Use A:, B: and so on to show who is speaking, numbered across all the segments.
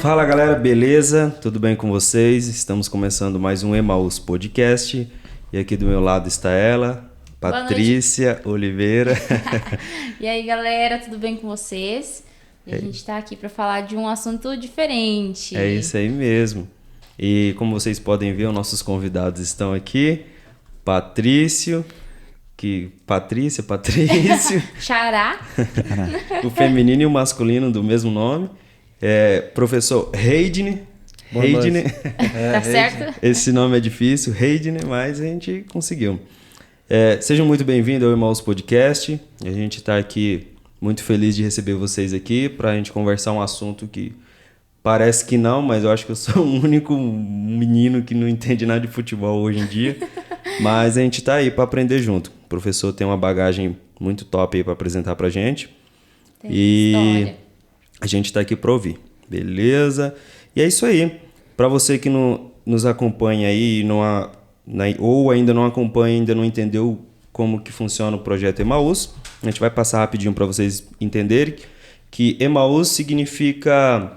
A: Fala galera, beleza? Tudo bem com vocês? Estamos começando mais um Emaús Podcast e aqui do meu lado está ela, Patrícia Oliveira.
B: E aí galera, tudo bem com vocês? E a gente está aqui para falar de um assunto diferente.
A: É isso aí mesmo. E como vocês podem ver, os nossos convidados estão aqui. Patrício.
B: Xará.
A: O feminino e o masculino do mesmo nome. Professor Heidne.
B: Tá certo?
A: Esse nome é difícil, Heidne, mas a gente conseguiu. Sejam muito bem-vindos ao Emaús Podcast. A gente está aqui muito feliz de receber vocês aqui para a gente conversar um assunto que parece que não, mas eu acho que eu sou o único menino que não entende nada de futebol hoje em dia. Mas a gente está aí para aprender junto. O professor tem uma bagagem muito top aí para apresentar para a gente.
B: Tem história.
A: A gente está aqui para ouvir, beleza? E é isso aí. Para você que nos acompanha aí ou ainda não acompanha, ainda não entendeu como que funciona o projeto Emaús, a gente vai passar rapidinho para vocês entenderem que Emaús significa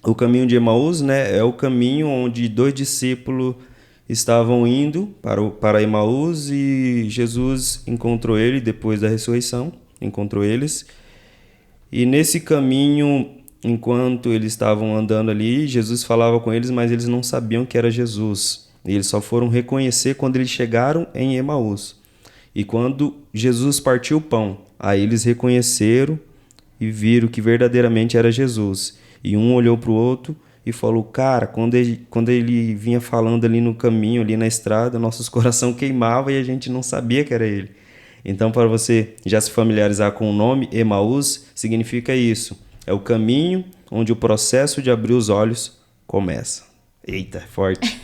A: o caminho de Emaús, né? É o caminho onde dois discípulos estavam indo para Emaús e Jesus encontrou ele depois da ressurreição, encontrou eles. E nesse caminho, enquanto eles estavam andando ali, Jesus falava com eles, mas eles não sabiam que era Jesus. E eles só foram reconhecer quando eles chegaram em Emaús. E quando Jesus partiu o pão, aí eles reconheceram e viram que verdadeiramente era Jesus. E um olhou para o outro e falou, cara, quando ele vinha falando ali no caminho, ali na estrada, nossos coração queimava e a gente não sabia que era ele. Então, para você já se familiarizar com o nome, Emaús significa isso. É o caminho onde o processo de abrir os olhos começa. Eita, forte.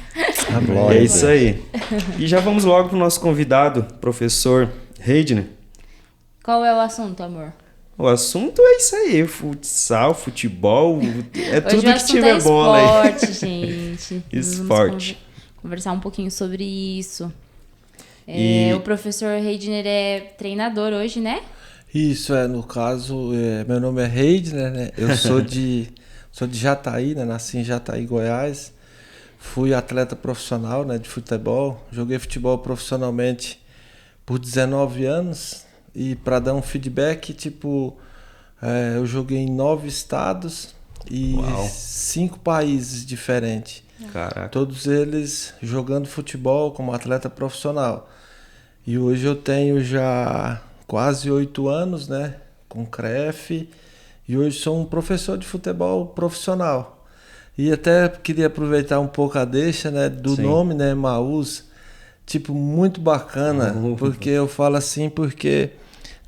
A: É isso aí. E já vamos logo para o nosso convidado, professor Heidne.
B: Qual é o assunto, amor?
A: O assunto é isso aí, futsal, futebol, tudo que tiver bola aí.
B: Esporte, gente.
A: Esporte.
B: Vamos conversar um pouquinho sobre isso. O professor Heidner é treinador hoje, né?
C: Isso, no caso, meu nome é Heidner, né? Eu sou de Jataí, né? Nasci em Jataí, Goiás. Fui atleta profissional, né, de futebol. Joguei futebol profissionalmente por 19 anos. E para dar um feedback, eu joguei em 9 estados e 5 países diferentes.
A: Caraca.
C: Todos eles jogando futebol como atleta profissional. E hoje eu tenho já quase 8 anos, né, com CREF. E hoje sou um professor de futebol profissional. E até queria aproveitar um pouco a deixa, né, do nome, né, Emaús. Muito bacana, porque eu falo assim, porque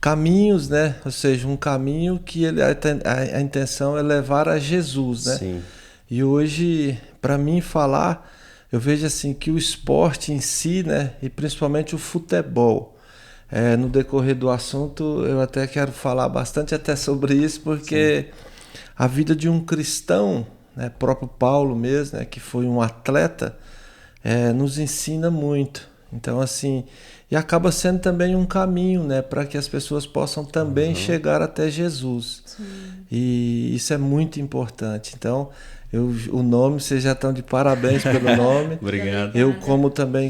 C: caminhos, né? Ou seja, um caminho que a intenção é levar a Jesus, né?
A: Sim.
C: E hoje, para mim falar, eu vejo assim que o esporte em si, né? E principalmente o futebol, no decorrer do assunto, eu até quero falar bastante até sobre isso, porque a vida de um cristão, né? Próprio Paulo mesmo, né? Que foi um atleta, nos ensina muito. Então, assim, e acaba sendo também um caminho, né, para que as pessoas possam também chegar até Jesus.
B: Sim.
C: E isso é muito importante. Então, o nome, vocês já estão de parabéns pelo nome.
A: Obrigado.
C: Eu,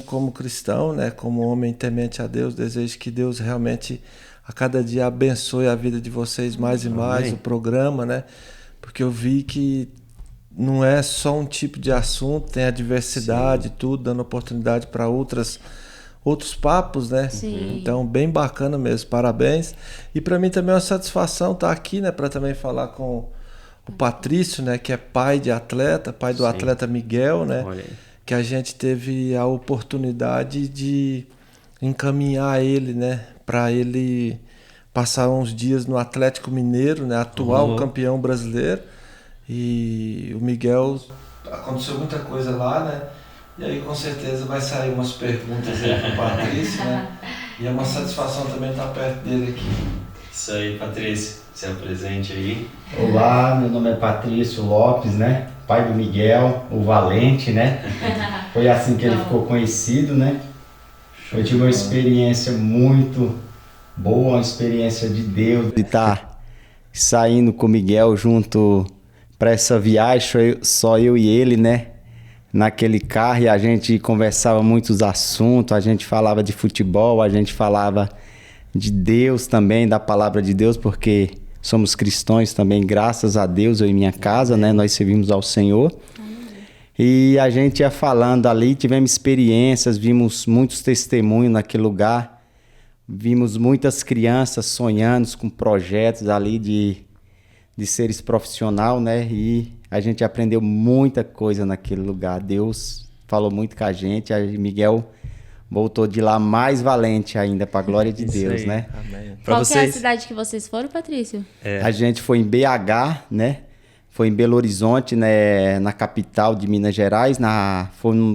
C: como cristão, né, como homem temente a Deus, desejo que Deus realmente a cada dia abençoe a vida de vocês mais e mais,
A: Amém.
C: o programa, né, porque eu vi que não é só um tipo de assunto, tem a diversidade, tudo, dando oportunidade para outros papos, né?
B: Sim.
C: Então, bem bacana mesmo, parabéns. E para mim também é uma satisfação estar aqui, né, para também falar com o Patrício, né, que é pai de atleta, pai do atleta Miguel, né?
A: Olha aí.
C: Que a gente teve a oportunidade de encaminhar ele, né, para ele passar uns dias no Atlético Mineiro, né, atual campeão brasileiro. E o Miguel, aconteceu muita coisa lá, né? E aí com certeza vai sair umas perguntas aí pro Patrício, né? E é uma satisfação também estar perto dele aqui.
A: Isso aí, Patrício, se apresente aí.
D: Olá, meu nome é Patrício Lopes, né? Pai do Miguel, o Valente, né? Foi assim que ele ficou conhecido, né? Eu tive uma experiência muito boa, uma experiência de Deus. De estar saindo com o Miguel junto
E: para essa viagem, só eu e ele, né? Naquele carro, e a gente conversava muitos assuntos, a gente falava de futebol, a gente falava de Deus também, da palavra de Deus, porque somos cristãos também, graças a Deus, eu e minha casa, né? Nós servimos ao Senhor. E a gente ia falando ali, tivemos experiências, vimos muitos testemunhos naquele lugar, vimos muitas crianças sonhando com projetos ali de seres profissional, né? E a gente aprendeu muita coisa naquele lugar. Deus falou muito com a gente. A Miguel voltou de lá mais valente ainda, para a glória de Deus,
A: aí.
E: né?
C: Amém.
B: Qual que é a cidade que vocês foram, Patrício?
E: A gente foi em BH, né? Foi em Belo Horizonte, né? Na capital de Minas Gerais.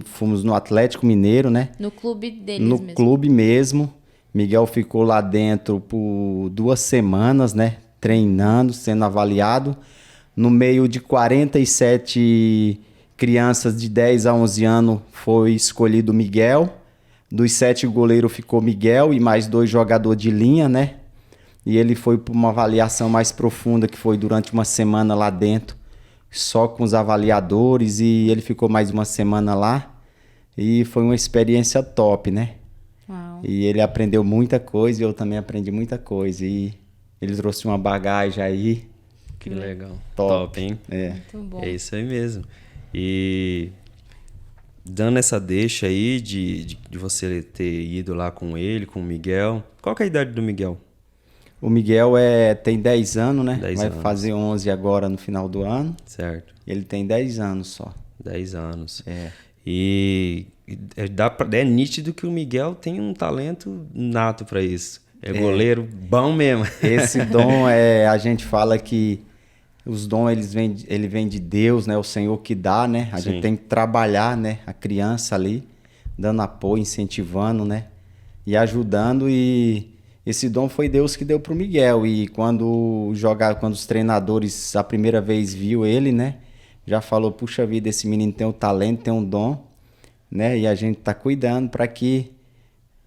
E: Fomos no Atlético Mineiro, né?
B: No clube deles
E: No
B: mesmo.
E: clube mesmo. Miguel ficou lá dentro por 2 semanas, né? Treinando, sendo avaliado. No meio de 47 crianças de 10 a 11 anos foi escolhido Miguel. Dos 7 goleiros ficou Miguel e mais 2 jogadores de linha, né? E ele foi para uma avaliação mais profunda, que foi durante uma semana lá dentro, só com os avaliadores, e ele ficou mais uma semana lá. E foi uma experiência top, né?
B: Uau.
E: E ele aprendeu muita coisa e eu também aprendi muita coisa. E ele trouxe uma bagagem aí
A: Que legal.
E: top.
A: Hein?
E: É.
B: Muito bom.
A: É isso aí mesmo. E dando essa deixa aí de você ter ido lá com ele, com o Miguel. Qual que é a idade do Miguel?
E: O Miguel tem 10 anos, né?
A: 10
E: Vai
A: anos.
E: fazer 11 agora no final do ano.
A: Certo.
E: Ele tem 10 anos só.
A: 10 anos.
E: É.
A: E é nítido que o Miguel tem um talento nato para isso. É goleiro bom mesmo.
E: Esse dom a gente fala que os dons ele vem de Deus, né? O Senhor que dá, né? A
A: Sim.
E: gente tem que trabalhar, né? A criança ali, dando apoio, incentivando, né? E ajudando. E esse dom foi Deus que deu pro Miguel. E quando os treinadores a primeira vez viu ele, né? Já falou, puxa vida, esse menino tem um talento, tem um dom, né? E a gente tá cuidando para que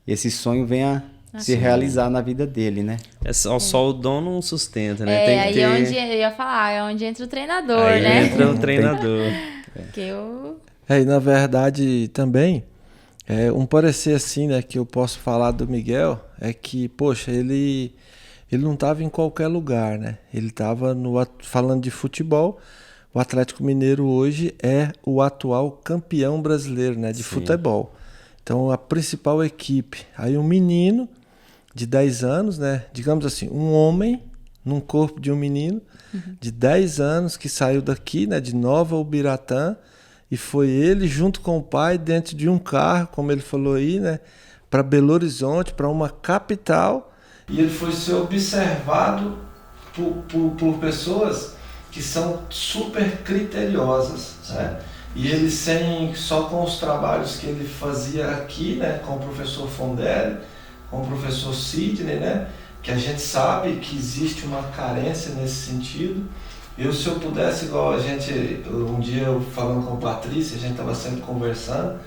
E: esse sonho venha se realizar na vida dele, né?
A: Só o dom não sustenta, né?
B: É,
A: Tem que
B: aí
A: ter...
B: é onde eu ia falar, é onde entra o treinador,
A: Aí
B: né?
A: entra o treinador.
B: Porque eu...
C: E na verdade também, um parecer assim, né, que eu posso falar do Miguel, é que, poxa, ele não estava em qualquer lugar, né? Ele estava falando de futebol. O Atlético Mineiro hoje é o atual campeão brasileiro, né, de futebol. Então, a principal equipe. Aí um menino de 10 anos, né, digamos assim, um homem num corpo de um menino de 10 anos que saiu daqui, né, de Nova Ubiratã, e foi ele junto com o pai dentro de um carro, como ele falou aí, né, para Belo Horizonte, para uma capital. E ele foi ser observado por pessoas que são super criteriosas, né? E ele só com os trabalhos que ele fazia aqui, né, com o professor Fondelli, com o professor Sidney, né, que a gente sabe que existe uma carência nesse sentido. Se eu pudesse, igual um dia eu falando com a Patrícia, a gente estava sempre conversando,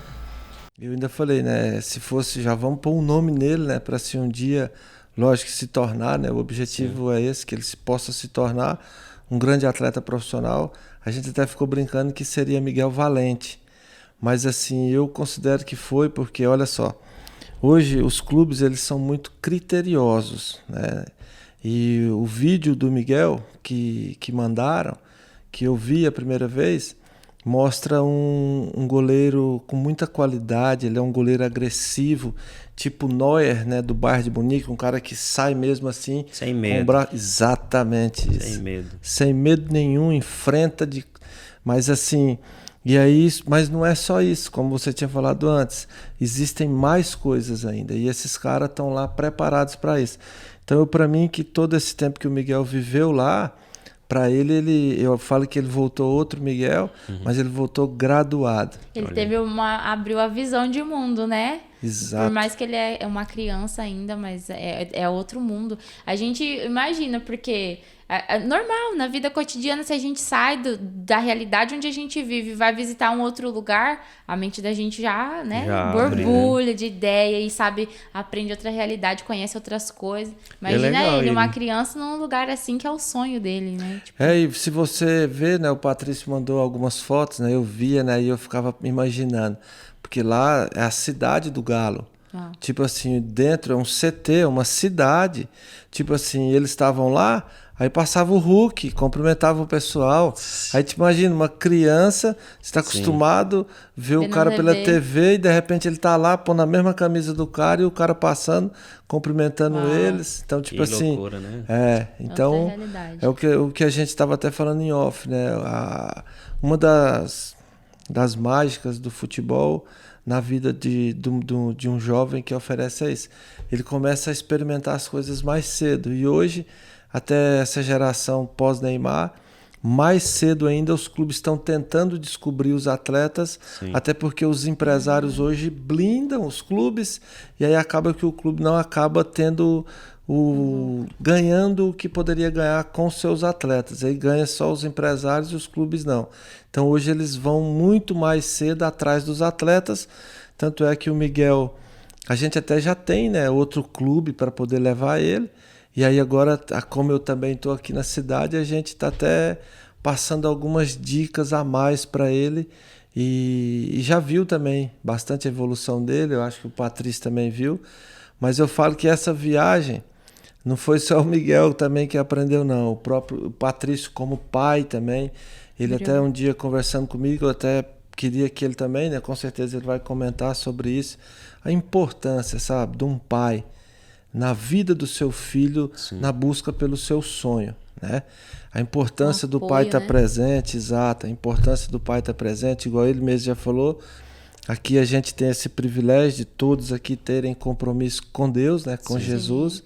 C: eu ainda falei, né, se fosse, já vamos pôr um nome nele, né, para se um dia, lógico, se tornar, né, o objetivo é esse, que ele possa se tornar um grande atleta profissional. A gente até ficou brincando que seria Miguel Valente, mas assim, eu considero que foi, porque olha só, hoje os clubes eles são muito criteriosos, né? E o vídeo do Miguel que mandaram, que eu vi a primeira vez, mostra um goleiro com muita qualidade. Ele é um goleiro agressivo, tipo Neuer, né, do Bayern de Munique, um cara que sai mesmo assim.
A: Sem medo.
C: Exatamente isso.
A: Sem medo.
C: Sem medo nenhum, enfrenta mas assim, mas não é só isso, como você tinha falado antes. Existem mais coisas ainda, e esses caras estão lá preparados para isso. Então, para mim, que todo esse tempo que o Miguel viveu lá, para eu falo que ele voltou outro Miguel, mas ele voltou graduado.
B: Ele abriu a visão de mundo, né?
C: Exato.
B: Por mais que ele é uma criança ainda, mas é outro mundo. A gente imagina, porque normal, na vida cotidiana, se a gente sai da realidade onde a gente vive e vai visitar um outro lugar, a mente da gente já, né,
A: Já abre,
B: borbulha de ideia e sabe, aprende outra realidade, conhece outras coisas. Imagina
A: legal
B: ele, uma
A: ele.
B: criança num lugar assim que é o sonho dele, né? Tipo,
C: E se você vê, né, o Patrício mandou algumas fotos, né, eu via, né, e eu ficava imaginando, porque lá é a cidade do Galo. Tipo assim, dentro é um CT, uma cidade. Tipo assim, eles estavam lá, aí passava o Hulk, cumprimentava o pessoal. Aí te imagina, uma criança, você tá acostumado a ver o
B: Vendo
C: cara pela
B: TV.
C: TV e de repente ele tá lá, pondo a mesma camisa do cara e o cara passando, cumprimentando eles. Então, tipo
A: Que
C: assim.
A: loucura, né?
C: Então,
B: outra realidade.
C: é o que a gente estava até falando em off, né? Uma das mágicas do futebol na vida de um jovem que oferece é isso. Ele começa a experimentar as coisas mais cedo. E hoje, até essa geração pós-Neymar, mais cedo ainda os clubes estão tentando descobrir os atletas, até porque os empresários hoje blindam os clubes e aí acaba que o clube não acaba tendo ganhando o que poderia ganhar com seus atletas. Aí ganha só os empresários e os clubes não. Então hoje eles vão muito mais cedo atrás dos atletas, tanto é que o Miguel, a gente até já tem, né, outro clube para poder levar ele, e aí agora, como eu também estou aqui na cidade, a gente está até passando algumas dicas a mais para ele, e já viu também bastante a evolução dele, eu acho que o Patrício também viu, mas eu falo que essa viagem não foi só o Miguel também que aprendeu, não. O próprio Patrício como pai também. Ele até um dia conversando comigo, eu até queria que ele também, né? Com certeza ele vai comentar sobre isso. A importância, sabe, de um pai na vida do seu filho, na busca pelo seu sonho, né? A importância do pai estar presente, exato. A importância do pai estar presente, igual ele mesmo já falou. Aqui a gente tem esse privilégio de todos aqui terem compromisso com Deus, né? Com Jesus.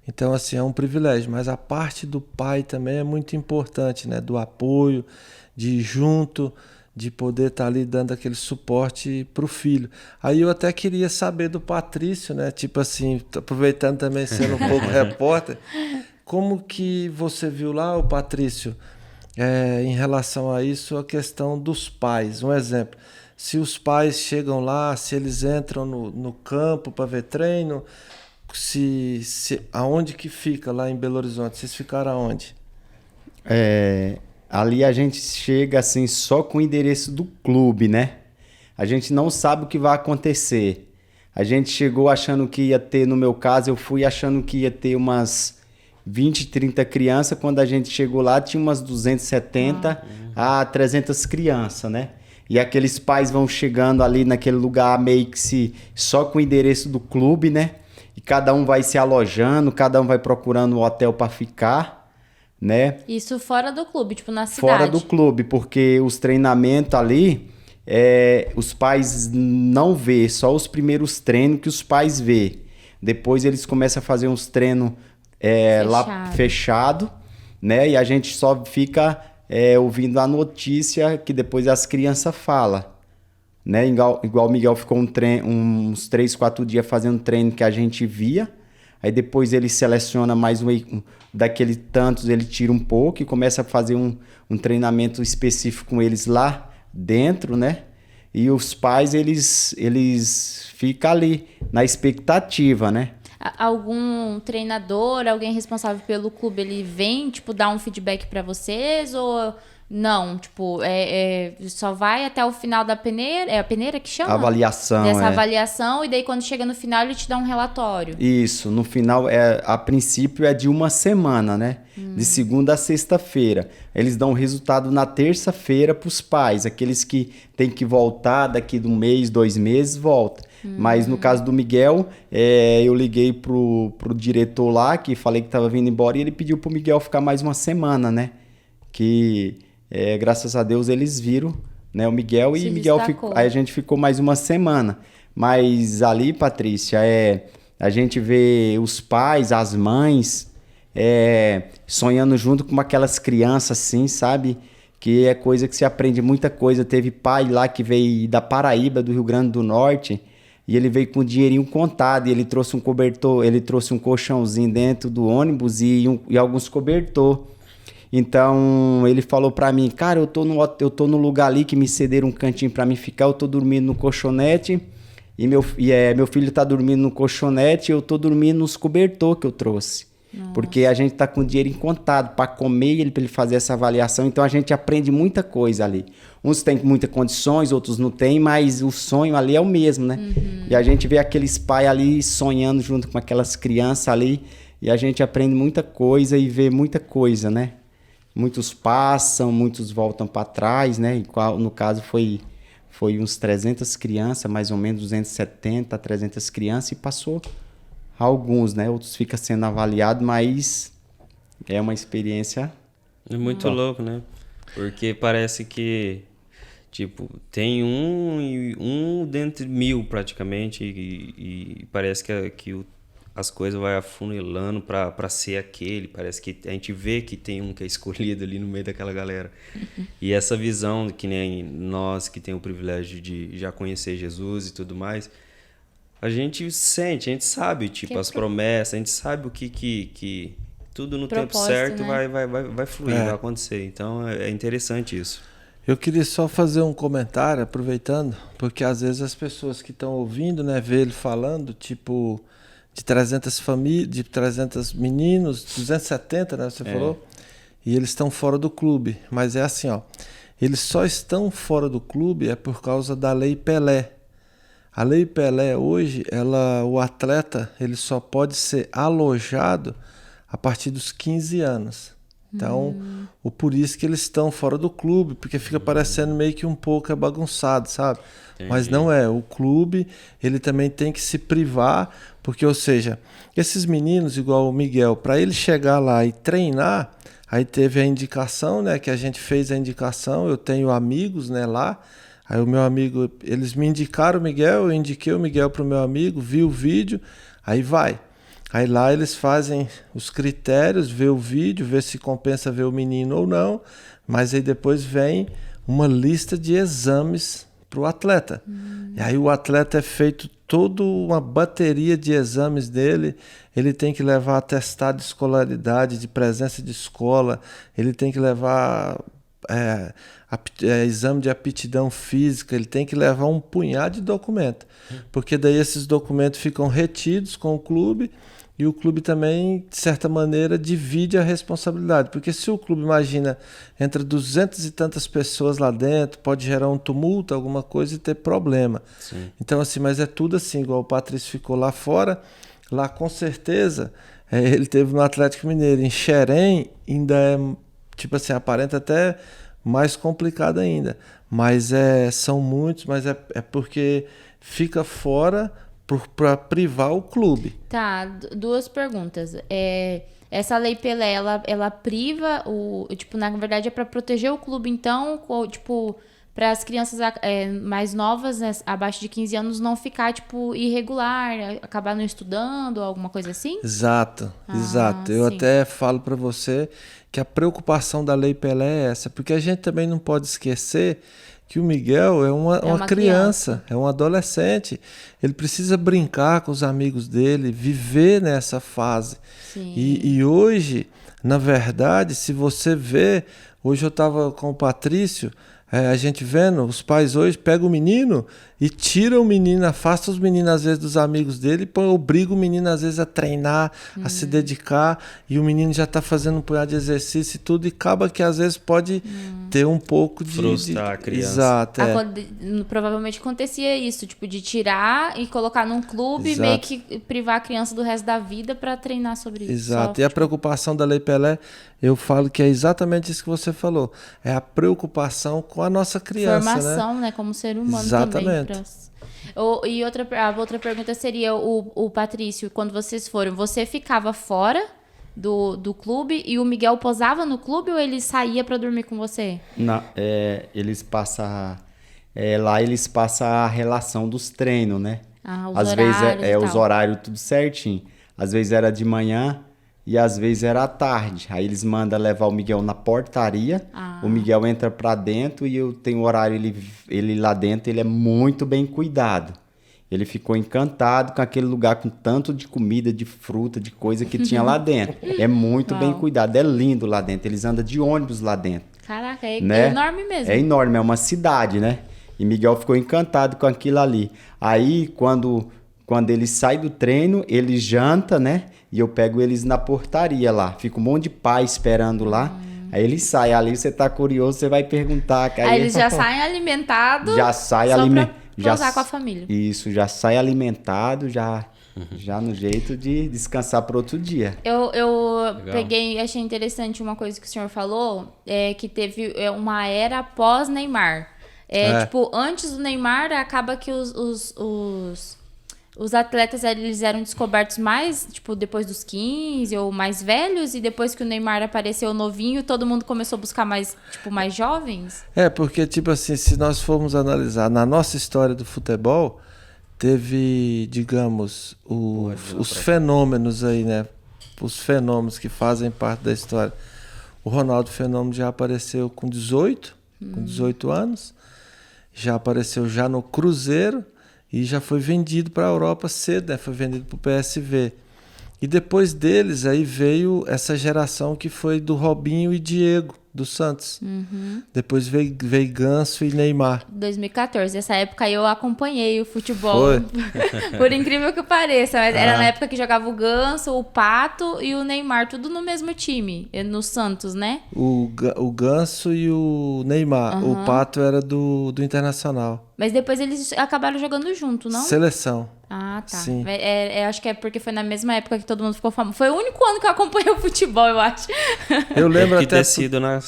C: Então, assim, é um privilégio, mas a parte do pai também é muito importante, né? Do apoio, de ir junto, de poder estar ali dando aquele suporte para o filho. Aí eu até queria saber do Patrício, né? Tipo assim, aproveitando também sendo um pouco repórter, como que você viu lá, o Patrício, em relação a isso, a questão dos pais. Um exemplo, se os pais chegam lá, se eles entram no campo para ver treino, aonde que fica lá em Belo Horizonte? Vocês ficaram aonde?
E: Ali a gente chega assim só com o endereço do clube, né? A gente não sabe o que vai acontecer. A gente chegou achando que ia ter, no meu caso, eu fui achando que ia ter umas 20, 30 crianças. Quando a gente chegou lá, tinha umas 270 a 300 crianças, né? E aqueles pais vão chegando ali naquele lugar meio que só com o endereço do clube, né? E cada um vai se alojando, cada um vai procurando um hotel para ficar, né?
B: Isso fora do clube, tipo na cidade.
E: Fora do clube, porque os treinamentos ali, os pais não vê, só os primeiros treinos que os pais vê. Depois eles começam a fazer uns treinos lá fechado, né? E a gente só fica ouvindo a notícia que depois as crianças falam. Né? Igual o Miguel ficou uns 3, 4 dias fazendo treino que a gente via. Aí depois ele seleciona mais daquele tantos, ele tira um pouco e começa a fazer um treinamento específico com eles lá dentro, né? E os pais, eles ficam ali na expectativa, né?
B: Algum treinador, alguém responsável pelo clube, ele vem, tipo, dar um feedback pra vocês ou... Não, tipo, só vai até o final da peneira, é a peneira que chama?
E: Avaliação,
B: Dessa avaliação, e daí quando chega no final ele te dá um relatório.
E: Isso, no final, a princípio é de uma semana, né? De segunda a sexta-feira. Eles dão o resultado na terça-feira pros pais, aqueles que tem que voltar daqui de 1 mês, 2 meses, volta. Mas no caso do Miguel, eu liguei pro diretor lá, que falei que tava vindo embora, e ele pediu pro Miguel ficar mais uma semana, né? Que... graças a Deus eles viram, né, o Miguel, e Miguel ficou, aí a gente ficou mais uma semana. Mas ali, Patrícia, a gente vê os pais, as mães sonhando junto com aquelas crianças assim, sabe? Que é coisa que se aprende muita coisa. Teve pai lá que veio da Paraíba, do Rio Grande do Norte, e ele veio com o dinheirinho contado, e ele trouxe um cobertor, ele trouxe um colchãozinho dentro do ônibus e alguns cobertor. Então, ele falou pra mim, cara, eu tô no lugar ali que me cederam um cantinho pra mim ficar, eu tô dormindo no colchonete, e meu filho tá dormindo no colchonete, e eu tô dormindo nos cobertor que eu trouxe. Nossa. Porque a gente tá com o dinheiro contado pra comer, pra ele fazer essa avaliação, então a gente aprende muita coisa ali. Uns têm muitas condições, outros não têm, mas o sonho ali é o mesmo, né? E a gente vê aqueles pais ali sonhando junto com aquelas crianças ali, e a gente aprende muita coisa e vê muita coisa, né? Muitos passam, muitos voltam para trás, né? No caso foi uns 300 crianças, mais ou menos 270, 300 crianças, e passou alguns, né? Outros ficam sendo avaliados, mas é uma experiência...
A: É muito louco, né? Porque parece que, tipo, tem um dentre 1000 praticamente, e parece que as coisas vai afunilando para ser aquele. Parece que a gente vê que tem um que é escolhido ali no meio daquela galera. E essa visão, que nem nós que tem o privilégio de já conhecer Jesus e tudo mais, a gente sente, a gente sabe, tipo, as promessas, a gente sabe o que tudo no tempo certo, né? vai fluir, vai acontecer. Então é interessante isso.
C: Eu queria só fazer um comentário, aproveitando, porque às vezes as pessoas que estão ouvindo, né, vê ele falando, tipo, de 300 famílias, de 300 meninos, 270, né, você falou? E eles estão fora do clube. Mas é assim, ó, eles só estão fora do clube por causa da Lei Pelé. A Lei Pelé hoje, o atleta, ele só pode ser alojado a partir dos 15 anos. Então, por isso que eles estão fora do clube, porque fica parecendo meio que um pouco bagunçado, sabe? Entendi. Mas não é. O clube, ele também tem que se privar, porque, ou seja, esses meninos, igual o Miguel, para ele chegar lá e treinar, aí teve a indicação, né? Que a gente fez a indicação, eu tenho amigos, né, lá. Aí o meu amigo, eles me indicaram o Miguel, eu indiquei o Miguel para o meu amigo, vi o vídeo, aí vai. Aí lá eles fazem os critérios, vê o vídeo, vê se compensa ver o menino ou não, mas aí depois vem uma lista de exames para o atleta. E aí o atleta é feito toda uma bateria de exames dele, ele tem que levar atestado de escolaridade, de presença de escola, ele tem que levar... exame de aptidão física, ele tem que levar um punhado de documento, porque daí esses documentos ficam retidos com o clube, e o clube também, de certa maneira, divide a responsabilidade, porque se o clube, imagina, entra 200 e tantas pessoas lá dentro, pode gerar um tumulto, alguma coisa, e ter problema. Sim. Então assim, mas é tudo assim, igual o Patrício ficou lá fora, lá com certeza, ele teve no Atlético Mineiro, em Xerém ainda é, tipo assim, aparenta até mais complicado ainda, mas são muitos, mas é porque fica fora para privar o clube.
B: Tá, duas perguntas. Essa Lei Pelé, ela priva tipo, na verdade é para proteger o clube, então, tipo, para as crianças mais novas, né, abaixo de 15 anos, não ficar, tipo, irregular, acabar não estudando, alguma coisa assim?
C: Exato. Eu até falo para você que a preocupação da Lei Pelé é essa, porque a gente também não pode esquecer que o Miguel é uma criança, é um adolescente. Ele precisa brincar com os amigos dele, viver nessa fase. E hoje, na verdade, se você vê, hoje eu estava com o Patrício, a gente vendo, os pais hoje pegam o menino e tiram o menino, afastam os meninos às vezes dos amigos dele, obriga o menino às vezes a treinar, a se dedicar, e o menino já está fazendo um punhado de exercício e tudo, e acaba que às vezes pode ter um pouco de...
A: frustrar a criança.
C: Exato,
B: provavelmente acontecia isso, tipo, de tirar e colocar num clube, e meio que privar a criança do resto da vida para treinar sobre isso.
C: Exato, e a preocupação da Lei Pelé, eu falo que é exatamente isso que você falou, é a preocupação com a nossa criança,
B: formação, né? Como ser humano.
C: Exatamente.
B: Também. E a outra pergunta seria, o Patrício, quando vocês foram, você ficava fora do clube e o Miguel posava no clube, ou ele saía para dormir com você?
E: Não, eles passam... lá eles passam a relação dos treinos, né?
B: Às vezes
E: os horários tudo certinho. Às vezes era de manhã e às vezes era à tarde. Aí eles mandam levar o Miguel na portaria, o Miguel entra pra dentro e eu tenho horário, ele lá dentro, ele é muito bem cuidado. Ele ficou encantado com aquele lugar, com tanto de comida, de fruta, de coisa que tinha lá dentro. É muito bem cuidado, é lindo lá dentro. Eles andam de ônibus lá dentro.
B: Caraca, é
E: né?
B: enorme mesmo.
E: É enorme, é uma cidade, né? E Miguel ficou encantado com aquilo ali. Aí, quando ele sai do treino, ele janta, né? E eu pego eles na portaria lá. Fica um monte de pai esperando lá. Aí ele sai ali, você tá curioso, você vai perguntar.
B: Aí eles já saem alimentados.
E: Já sai
B: alimentado. Pra usar com a família.
E: Isso, já sai alimentado, já no jeito de descansar para outro dia.
B: Eu peguei, achei interessante uma coisa que o senhor falou, que teve uma era pós-Neymar. Tipo, antes do Neymar, acaba que os atletas eles eram descobertos mais, tipo, depois dos 15 ou mais velhos, e depois que o Neymar apareceu novinho, todo mundo começou a buscar mais, tipo, mais jovens?
C: Porque, tipo assim, se nós formos analisar na nossa história do futebol, teve, digamos, os fenômenos aí, né? Os fenômenos que fazem parte da história. O Ronaldo Fenômeno já apareceu com 18 anos, já apareceu já no Cruzeiro, e já foi vendido para a Europa cedo, né? Foi vendido para o PSV. E depois deles aí veio essa geração que foi do Robinho e Diego, do Santos. Depois veio Ganso e Neymar.
B: 2014, essa época eu acompanhei o futebol. Por incrível que pareça, mas era na época que jogava o Ganso, o Pato e o Neymar, tudo no mesmo time, no Santos, né?
C: O Ganso e o Neymar. O Pato era do Internacional.
B: Mas depois eles acabaram jogando junto, não?
C: Seleção.
B: Ah, tá.
C: Sim.
B: Acho que é porque foi na mesma época que todo mundo ficou famoso. Foi o único ano que eu acompanhei o futebol, eu acho.
C: Eu lembro
A: que
C: até...
A: ter sido na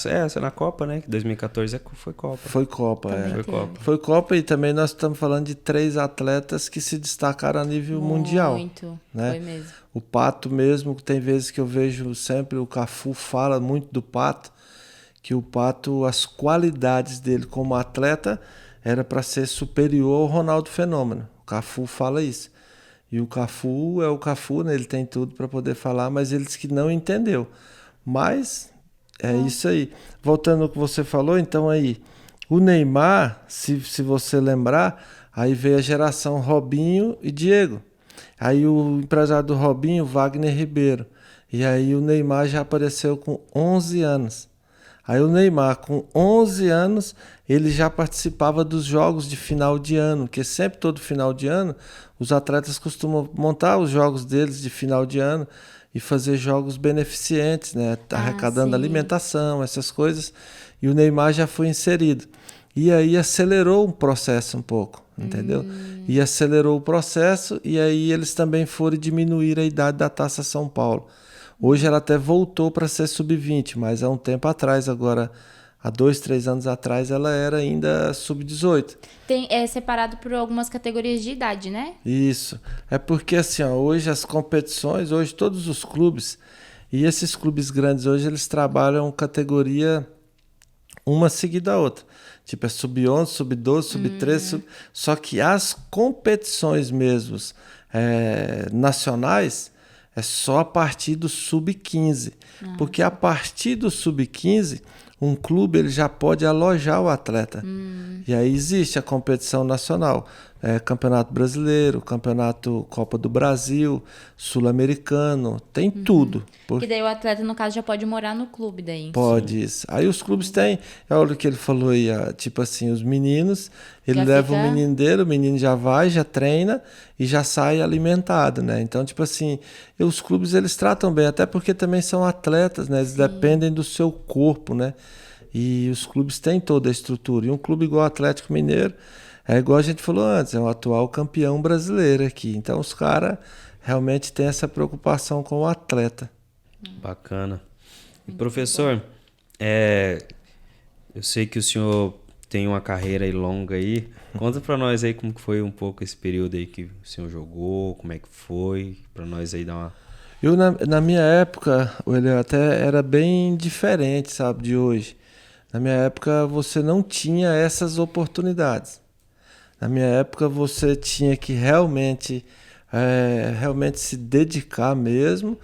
A: Copa, né? Que 2014 foi Copa.
C: Foi Copa,
A: Foi Copa.
C: Foi Copa, e também nós estamos falando de 3 atletas que se destacaram a nível mundial.
B: Muito,
C: né?
B: foi mesmo.
C: O Pato mesmo, tem vezes que eu vejo sempre, o Cafu fala muito do Pato, que o Pato, as qualidades dele como atleta era para ser superior ao Ronaldo Fenômeno. O Cafu fala isso. E o Cafu é o Cafu, né? Ele tem tudo para poder falar, mas ele disse que não entendeu. Mas é isso aí. Voltando ao que você falou, então aí, o Neymar, se você lembrar, aí veio a geração Robinho e Diego. Aí o empresário do Robinho, Wagner Ribeiro. E aí o Neymar já apareceu com 11 anos. Aí o Neymar, com 11 anos, ele já participava dos jogos de final de ano, porque sempre todo final de ano, os atletas costumam montar os jogos deles de final de ano e fazer jogos beneficentes, né? Arrecadando alimentação, essas coisas. E o Neymar já foi inserido. E aí acelerou o processo um pouco, entendeu? E acelerou o processo, e aí eles também foram diminuir a idade da Taça São Paulo. Hoje ela até voltou para ser sub-20, mas há um tempo atrás, agora, há 2, 3 anos atrás, ela era ainda sub-18.
B: É separado por algumas categorias de idade, né?
C: Isso. É porque assim, hoje as competições, hoje todos os clubes, e esses clubes grandes hoje, eles trabalham categoria uma seguida a outra. Tipo, é sub-11, sub-12, sub-13, só que as competições mesmos nacionais é só a partir do sub-15. Porque a partir do sub-15, um clube ele já pode alojar o atleta. E aí existe a competição nacional. Campeonato Brasileiro, Campeonato Copa do Brasil, Sul-Americano, tem tudo.
B: Porque daí o atleta, no caso, já pode morar no clube daí.
C: Pode isso. Aí os clubes têm, olha o que ele falou aí, tipo assim, os meninos, ele já leva o menino dele, o menino já vai, já treina e já sai alimentado, né? Então, tipo assim, os clubes eles tratam bem, até porque também são atletas, né? Eles dependem do seu corpo, né? E os clubes têm toda a estrutura. E um clube igual o Atlético Mineiro, é igual a gente falou antes, é o atual campeão brasileiro aqui. Então os caras realmente têm essa preocupação com o atleta.
A: Bacana. E, professor, eu sei que o senhor tem uma carreira aí longa aí. Conta pra nós aí como que foi um pouco esse período aí que o senhor jogou, como é que foi, pra nós aí dar uma...
C: Eu, na minha época, ele até era bem diferente, sabe, de hoje. Na minha época, você não tinha essas oportunidades. Na minha época, você tinha que realmente se dedicar mesmo.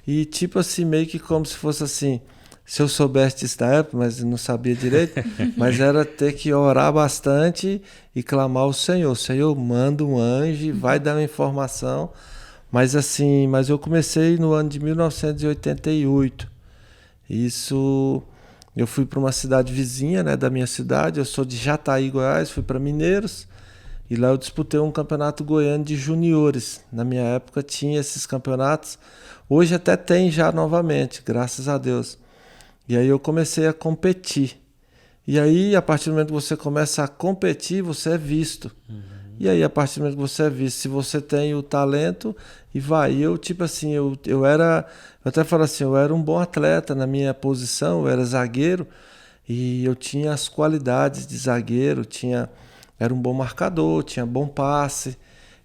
C: E tipo assim, meio que como se fosse assim, se eu soubesse disso na época, mas não sabia direito, mas era ter que orar bastante e clamar ao Senhor. Senhor, manda um anjo, vai dar uma informação. Mas assim, mas eu comecei no ano de 1988. Isso, eu fui para uma cidade vizinha, né, da minha cidade. Eu sou de Jataí, Goiás, fui para Mineiros. E lá eu disputei um campeonato goiano de juniores. Na minha época tinha esses campeonatos. Hoje até tem já novamente, graças a Deus. E aí eu comecei a competir. E aí, a partir do momento que você começa a competir, você é visto. E aí, a partir do momento que você é visto, se você tem o talento, e vai. E eu, tipo assim, eu até falo assim, eu era um bom atleta na minha posição, eu era zagueiro, e eu tinha as qualidades de zagueiro, era um bom marcador, tinha bom passe.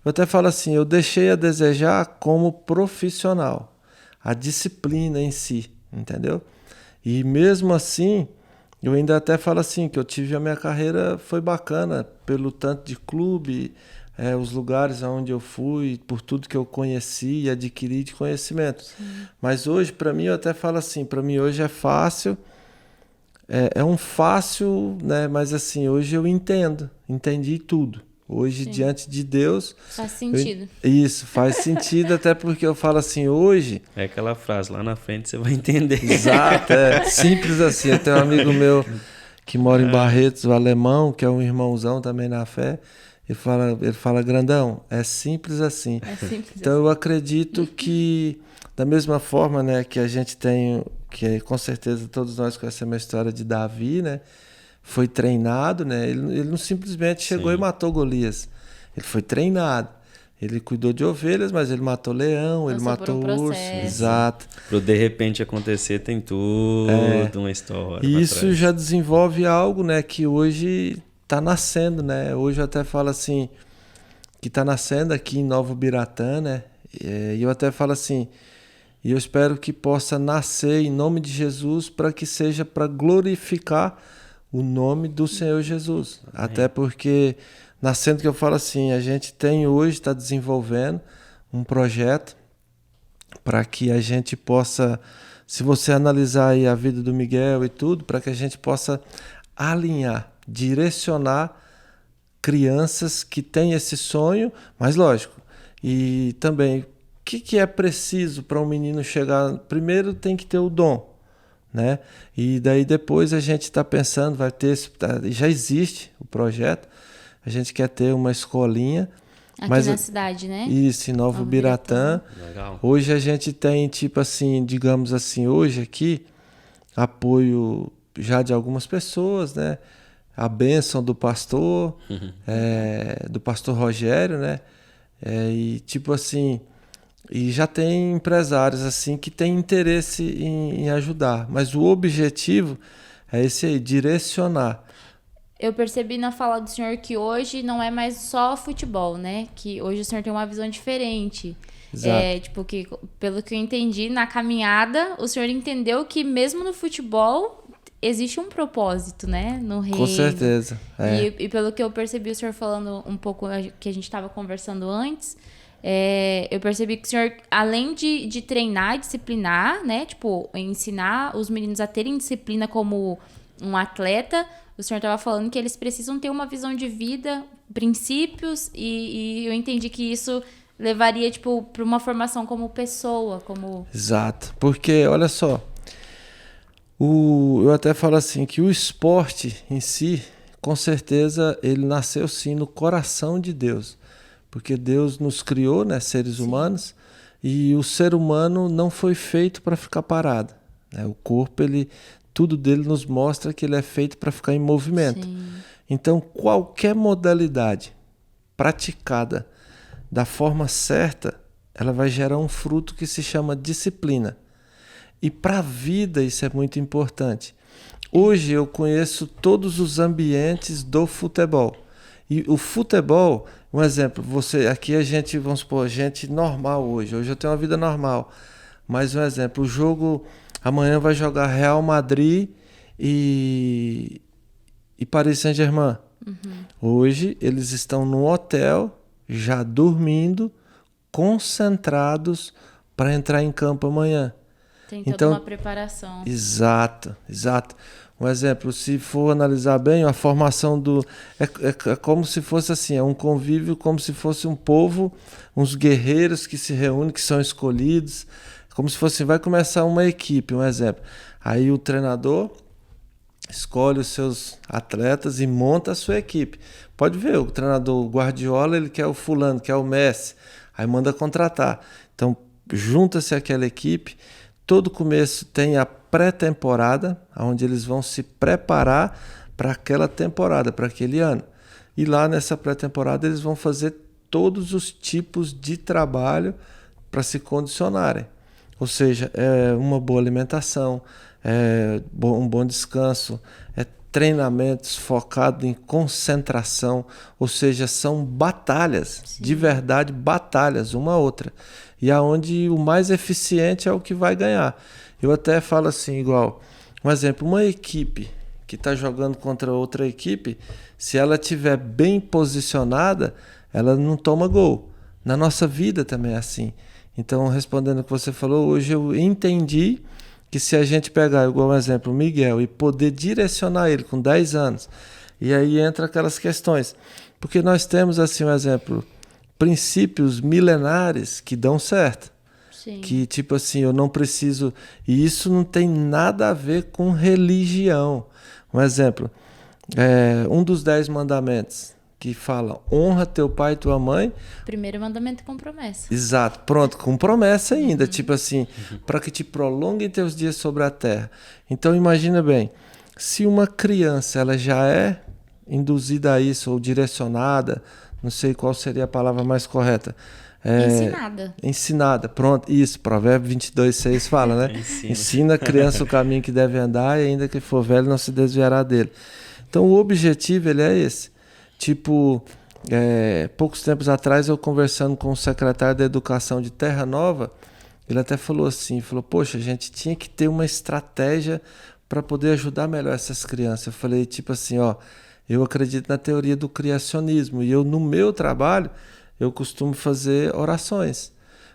C: Eu até falo assim, eu deixei a desejar como profissional, a disciplina em si, entendeu? E mesmo assim, eu ainda até falo assim, que eu tive a minha carreira, foi bacana, pelo tanto de clube, os lugares onde eu fui, por tudo que eu conheci e adquiri de conhecimento. Sim. Mas hoje, para mim, eu até falo assim, para mim hoje é fácil, é um fácil, né? Mas assim, hoje eu entendi tudo. Hoje, sim, diante de Deus...
B: Faz sentido.
C: Isso, faz sentido, até porque eu falo assim, hoje...
A: É aquela frase, lá na frente você vai entender.
C: Exato, simples assim. Eu tenho um amigo meu que mora em Barretos, o Alemão, que é um irmãozão também na fé. Ele fala, grandão, é simples assim.
B: É simples
C: então
B: assim.
C: Eu acredito que, da mesma forma, né, que a gente tem, que com certeza todos nós conhecemos a história de Davi, né? Foi treinado, né? Ele não simplesmente chegou, sim, e matou Golias. Ele foi treinado. Ele cuidou de ovelhas, mas ele matou leão, ele matou urso. Exato.
A: Pro de repente acontecer, tem tudo uma história.
C: E isso já desenvolve algo, né, que hoje está nascendo, né? Hoje eu até falo assim, que está nascendo aqui em Novo Biratã, né? E eu até falo assim, e eu espero que possa nascer em nome de Jesus, para que seja para glorificar o nome do Senhor Jesus. Amém. Até porque, nascendo que eu falo assim, a gente tem hoje, está desenvolvendo um projeto para que a gente possa, se você analisar aí a vida do Miguel e tudo, para que a gente possa alinhar, direcionar crianças que têm esse sonho, mas lógico, e também, o que é preciso para um menino chegar? Primeiro tem que ter o dom, né? E daí depois a gente está pensando, vai ter, já existe o projeto, a gente quer ter uma escolinha
B: aqui na cidade, né?
C: Isso, em Novo Biratã.
A: Legal.
C: Hoje a gente tem, tipo assim, digamos assim, hoje aqui, apoio já de algumas pessoas, né? A bênção do pastor, do pastor Rogério, né? E tipo assim, e já tem empresários assim que têm interesse em ajudar, mas o objetivo é esse aí, direcionar.
B: Eu percebi na fala do senhor que hoje não é mais só futebol, né? Que hoje o senhor tem uma visão diferente.
C: Exato.
B: Tipo, que, pelo que eu entendi, na caminhada, o senhor entendeu que mesmo no futebol existe um propósito, né? No reino.
C: Com certeza.
B: E pelo que eu percebi o senhor falando um pouco que a gente estava conversando antes, eu percebi que o senhor, além de treinar e disciplinar, né? Tipo, ensinar os meninos a terem disciplina como um atleta, o senhor estava falando que eles precisam ter uma visão de vida, princípios, e eu entendi que isso levaria, tipo, para uma formação como pessoa, como...
C: Exato. Porque, olha só, eu até falo assim, que o esporte em si, com certeza, ele nasceu sim no coração de Deus. Porque Deus nos criou, né, seres humanos, e o ser humano não foi feito para ficar parado, né? O corpo, tudo dele nos mostra que ele é feito para ficar em movimento. Sim. Então, qualquer modalidade praticada da forma certa, ela vai gerar um fruto que se chama disciplina. E para a vida isso é muito importante. Hoje eu conheço todos os ambientes do futebol. E o futebol, um exemplo, aqui a gente, vamos supor, gente normal hoje. Hoje eu tenho uma vida normal. Mas um exemplo, o jogo amanhã vai jogar Real Madrid e Paris Saint-Germain. Hoje eles estão no hotel, já dormindo, concentrados para entrar em campo amanhã.
B: Tem toda
C: Então,
B: uma preparação.
C: exato. Um exemplo, se for analisar bem, a formação do... É como se fosse assim, é um convívio como se fosse um povo, uns guerreiros que se reúnem, que são escolhidos, como se fosse, vai começar uma equipe, um exemplo. Aí o treinador escolhe os seus atletas e monta a sua equipe. Pode ver, o treinador Guardiola, ele quer o fulano, quer o Messi, aí manda contratar. Então, junta-se aquela equipe, todo começo tem a pré-temporada, onde eles vão se preparar para aquela temporada, para aquele ano. E lá nessa pré-temporada eles vão fazer todos os tipos de trabalho para se condicionarem. Ou seja, é uma boa alimentação, um bom descanso, treinamentos focados em concentração, ou seja, são batalhas, Sim. de verdade, batalhas, uma a outra. E aonde o mais eficiente é o que vai ganhar. Eu até falo assim, igual, um exemplo, uma equipe que está jogando contra outra equipe, se ela estiver bem posicionada, ela não toma gol. Na nossa vida também é assim. Então, respondendo o que você falou, hoje eu entendi que se a gente pegar, igual um exemplo, o Miguel, e poder direcionar ele com 10 anos, e aí entra aquelas questões. Porque nós temos, assim, um exemplo, princípios milenares que dão certo. Sim. Que, tipo assim, eu não preciso... E isso não tem nada a ver com religião. Um exemplo, um dos 10 mandamentos que fala, honra teu pai e tua mãe.
B: Primeiro mandamento com promessa.
C: Exato, pronto, com promessa ainda, tipo assim, para que te prolonguem teus dias sobre a terra. Então imagina bem, se uma criança ela já é induzida a isso, ou direcionada, não sei qual seria a palavra mais correta. Ensinada, pronto, isso, Provérbio 22:6 fala, né? Ensina a criança o caminho que deve andar e ainda que for velho não se desviará dele. Então o objetivo ele é esse. Tipo, poucos tempos atrás eu conversando com o secretário da Educação de Terra Nova, ele até falou assim, poxa, a gente tinha que ter uma estratégia para poder ajudar melhor essas crianças. Eu falei, tipo assim, eu acredito na teoria do criacionismo e eu no meu trabalho eu costumo fazer orações,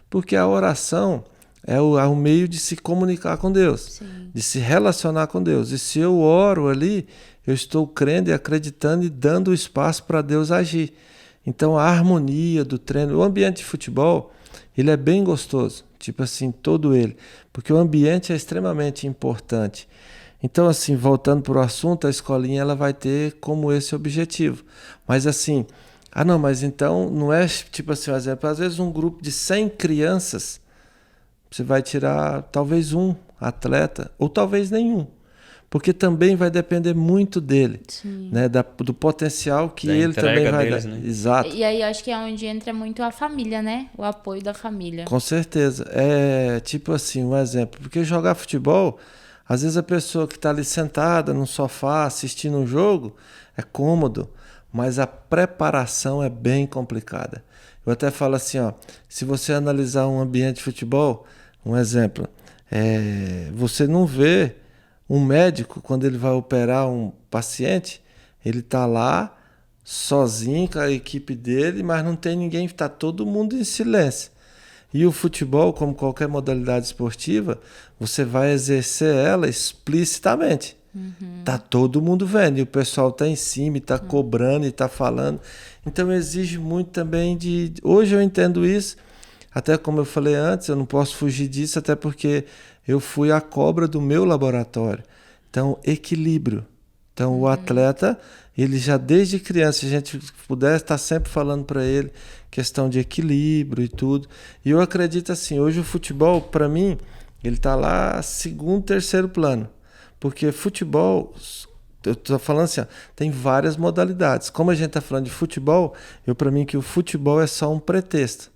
C: porque a oração é o meio de se comunicar com Deus, Sim. de se relacionar com Deus. E se eu oro ali, eu estou crendo e acreditando e dando espaço para Deus agir. Então a harmonia do treino, o ambiente de futebol, ele é bem gostoso, tipo assim, todo ele, porque o ambiente é extremamente importante. Então assim, voltando para o assunto, a escolinha ela vai ter como esse objetivo. Mas assim, mas então não é tipo assim, por exemplo, às vezes um grupo de 100 crianças, você vai tirar talvez um atleta, ou talvez nenhum. Porque também vai depender muito dele, né? Do potencial que ele também vai dar. Né? Exato.
B: E aí eu acho que é onde entra muito a família, né? O apoio da família.
C: Com certeza. É tipo assim, um exemplo. Porque jogar futebol, às vezes a pessoa que está ali sentada no sofá assistindo um jogo é cômodo, mas a preparação é bem complicada. Eu até falo assim, se você analisar um ambiente de futebol, um exemplo, você não vê um médico, quando ele vai operar um paciente, ele está lá sozinho com a equipe dele, mas não tem ninguém, está todo mundo em silêncio. E o futebol, como qualquer modalidade esportiva, você vai exercer ela explicitamente. Tá todo mundo vendo, e o pessoal tá em cima, e tá cobrando, e tá falando. Então exige muito também de... Hoje eu entendo isso, até como eu falei antes, eu não posso fugir disso, até porque eu fui a cobra do meu laboratório. Então, equilíbrio. Então, o atleta, ele já desde criança, se a gente puder estar sempre falando para ele questão de equilíbrio e tudo. E eu acredito assim, hoje o futebol, para mim, ele está lá segundo, terceiro plano. Porque futebol, eu estou falando assim, tem várias modalidades. Como a gente está falando de futebol, para mim que o futebol é só um pretexto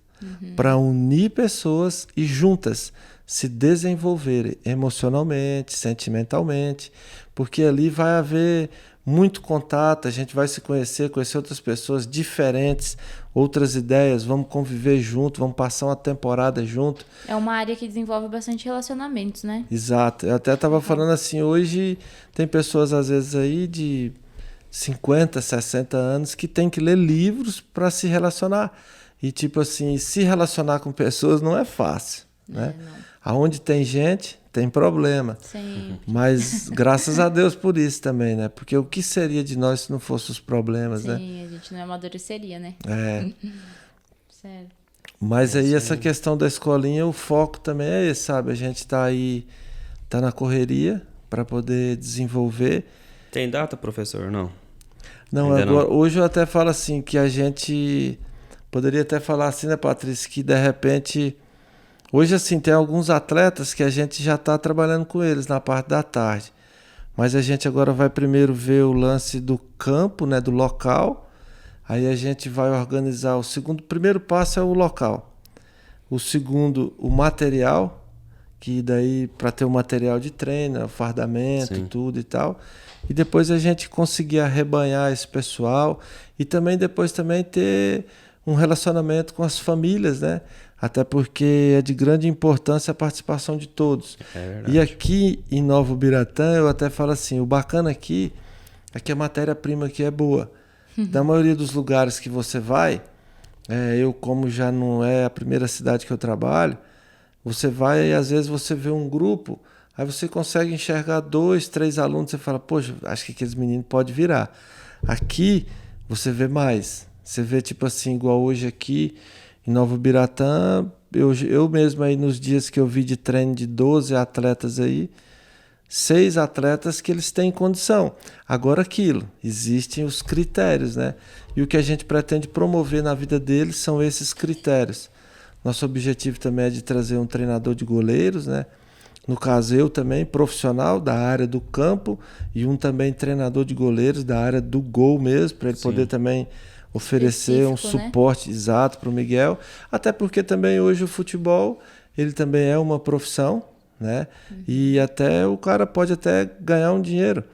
C: para unir pessoas e juntas se desenvolverem emocionalmente, sentimentalmente, porque ali vai haver muito contato, a gente vai se conhecer outras pessoas diferentes, outras ideias, vamos conviver junto, vamos passar uma temporada junto.
B: É uma área que desenvolve bastante relacionamentos, né?
C: Exato, eu até estava falando assim, hoje tem pessoas às vezes aí de 50, 60 anos que tem que ler livros para se relacionar. E tipo assim, se relacionar com pessoas não é fácil, né? Aonde tem gente, tem problema.
B: Sim.
C: Mas graças a Deus por isso também, né? Porque o que seria de nós se não fossem os problemas, né?
B: Sim, a gente não amadureceria, né?
C: É.
B: Sério.
C: Mas aí essa questão da escolinha, o foco também é esse, sabe? A gente tá aí, tá na correria para poder desenvolver.
A: Tem data, professor? Não.
C: Não,
A: Ainda
C: agora,
A: não.
C: hoje eu até falo assim, que a gente poderia até falar assim, né, Patrícia, que de repente, hoje assim, tem alguns atletas que a gente já está trabalhando com eles na parte da tarde, mas a gente agora vai primeiro ver o lance do campo, né, do local, aí a gente vai organizar o primeiro passo é o local, o segundo, o material, que daí para ter o material de treino, o fardamento,
A: Sim.
C: tudo e tal. E depois a gente conseguir arrebanhar esse pessoal e também depois também ter um relacionamento com as famílias, né? Até porque é de grande importância a participação de todos.
A: É verdade.
C: E aqui em Novo Biratã, eu até falo assim, o bacana aqui é que a matéria-prima aqui é boa. Da maioria dos lugares que você vai, eu como já não é a primeira cidade que eu trabalho, você vai e às vezes você vê um grupo, aí você consegue enxergar 2, 3 alunos, você fala, poxa, acho que aqueles meninos podem virar. Aqui você vê mais. Você vê tipo assim, igual hoje aqui em Novo Biratã, eu mesmo aí nos dias que eu vi de treino de 12 atletas aí, 6 atletas que eles têm condição. Agora aquilo, existem os critérios, né? E o que a gente pretende promover na vida deles são esses critérios. Nosso objetivo também é de trazer um treinador de goleiros, né? No caso, eu também, profissional da área do campo e um também treinador de goleiros da área do gol mesmo, para ele
A: Sim.
C: poder também oferecer um
B: Específico, né?
C: suporte exato para o Miguel. Até porque também hoje o futebol, ele também é uma profissão, né? E até o cara pode até ganhar um dinheiro.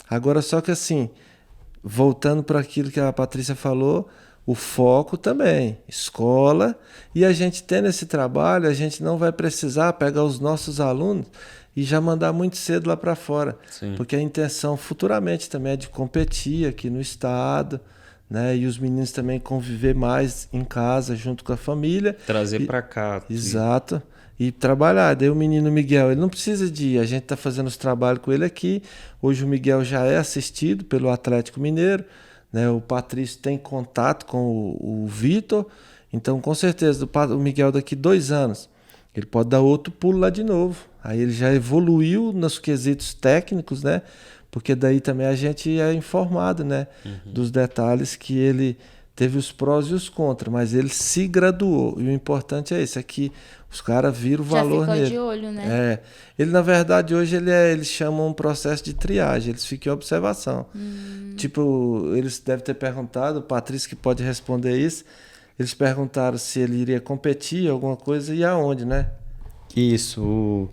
C: Agora, só que assim, voltando para aquilo que a Patrícia falou, o foco também, escola, e a gente tendo esse trabalho, a gente não vai precisar pegar os nossos alunos e já mandar muito cedo lá para fora,
A: Sim.
C: porque a intenção futuramente também é de competir aqui no estado, né? E os meninos também conviver mais em casa junto com a família.
A: Trazer
C: E-
A: pra cá.
C: Exato. E trabalhar. Daí o menino Miguel, ele não precisa de ir. A gente está fazendo os trabalhos com ele aqui. Hoje o Miguel já é assistido pelo Atlético Mineiro, né? O Patrício tem contato com o Vitor. Então, com certeza, o Miguel daqui 2 anos, ele pode dar outro pulo lá de novo. Aí ele já evoluiu nos quesitos técnicos, né? Porque daí também a gente é informado, né? Dos detalhes que ele teve os prós e os contras, mas ele se graduou. E o importante é isso, é que os caras viram o
B: Já
C: valor
B: ficou
C: nele.
B: de olho, né?
C: É. Ele, na verdade, hoje eles chamam um processo de triagem, eles ficam em observação. Tipo, eles devem ter perguntado, o Patrício que pode responder isso, eles perguntaram se ele iria competir, alguma coisa, e aonde, né?
E: Isso,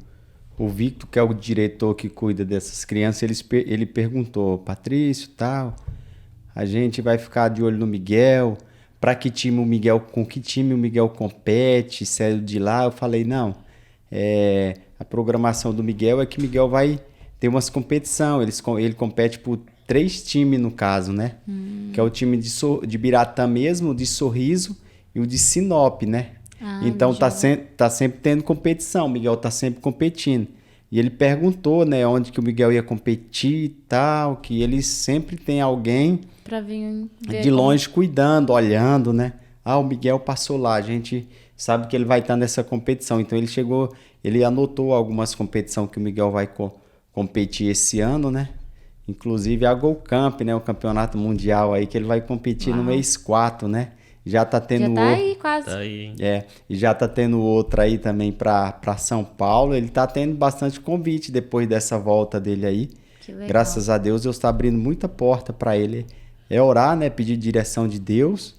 E: o Victor, que é o diretor que cuida dessas crianças, ele perguntou, Patrício, tal, a gente vai ficar de olho no Miguel, para que time o Miguel, com que time o Miguel compete, se é de lá, eu falei, não, a programação do Miguel é que o Miguel vai ter umas competição, ele compete por 3 times no caso, né? Que é o time de Biratã mesmo, de Sorriso e o de Sinop, né? Então tá sempre tendo competição, o Miguel tá sempre competindo. E ele perguntou, né, onde que o Miguel ia competir e tal, que ele sempre tem alguém
B: Pra vir ver
E: de longe cuidando, olhando, né? Ah, o Miguel passou lá, a gente sabe que ele vai estar nessa competição. Então ele anotou algumas competições que o Miguel vai competir esse ano, né? Inclusive a Gol Camp, né, o campeonato mundial aí que ele vai competir no mês 4, né? Já tá tendo
B: Já tá aí quase.
A: Tá aí, hein?
E: e já tá tendo outro aí também para São Paulo. Ele tá tendo bastante convite depois dessa volta dele aí.
B: Que legal.
E: Graças a Deus está abrindo muita porta para ele. É orar, né? Pedir direção de Deus,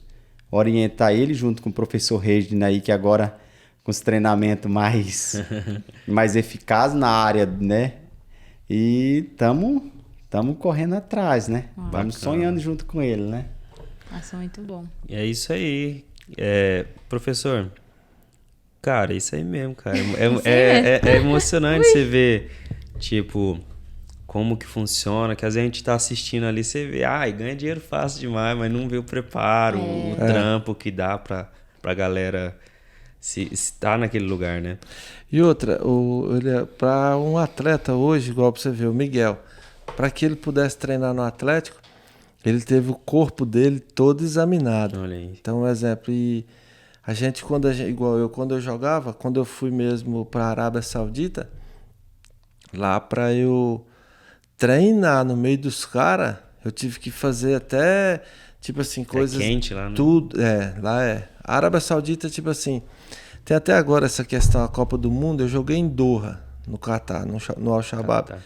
E: orientar ele junto com o professor Regina aí, que agora com os treinamentos mais eficazes na área, né? E tamo correndo atrás, né? Estamos sonhando junto com ele, né?
B: Nossa, muito bom.
A: É isso aí. Professor, cara, isso aí mesmo, cara. É emocionante você ver, tipo, como que funciona, que às vezes a gente tá assistindo ali, você vê, ganha dinheiro fácil demais, mas não vê o preparo, o trampo que dá pra galera se tá naquele lugar, né?
C: E outra, para um atleta hoje, igual para você ver, o Miguel, para que ele pudesse treinar no Atlético, ele teve o corpo dele todo examinado.
A: Olha aí.
C: Então, um exemplo, e igual eu, quando eu jogava, quando eu fui mesmo para a Arábia Saudita, lá para eu treinar no meio dos caras, eu tive que fazer até, tipo assim, coisas...
A: É quente lá, né?
C: Tudo, lá é. A Arábia Saudita, tipo assim, tem até agora essa questão, a Copa do Mundo, eu joguei em Doha, no Catar, no Al-Shabaab.
A: Tá.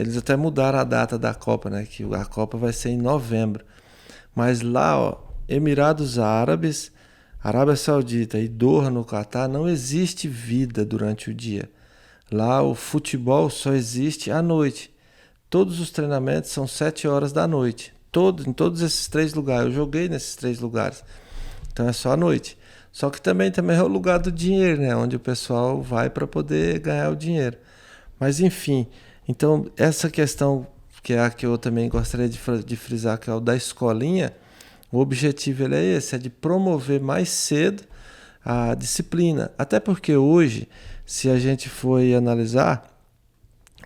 C: Eles até mudaram a data da Copa, né? Que a Copa vai ser em novembro. Mas lá, ó, Emirados Árabes, Arábia Saudita e Doha, no Catar, não existe vida durante o dia. Lá o futebol só existe à noite. Todos os treinamentos são 7 horas da noite. Em todos esses 3 lugares. Eu joguei nesses 3 lugares. Então é só à noite. Só que também é o lugar do dinheiro, né? Onde o pessoal vai para poder ganhar o dinheiro. Mas enfim, então essa questão que é a que eu também gostaria de frisar, que é o da escolinha, o objetivo ele é esse, é de promover mais cedo a disciplina. Até porque hoje, se a gente for analisar,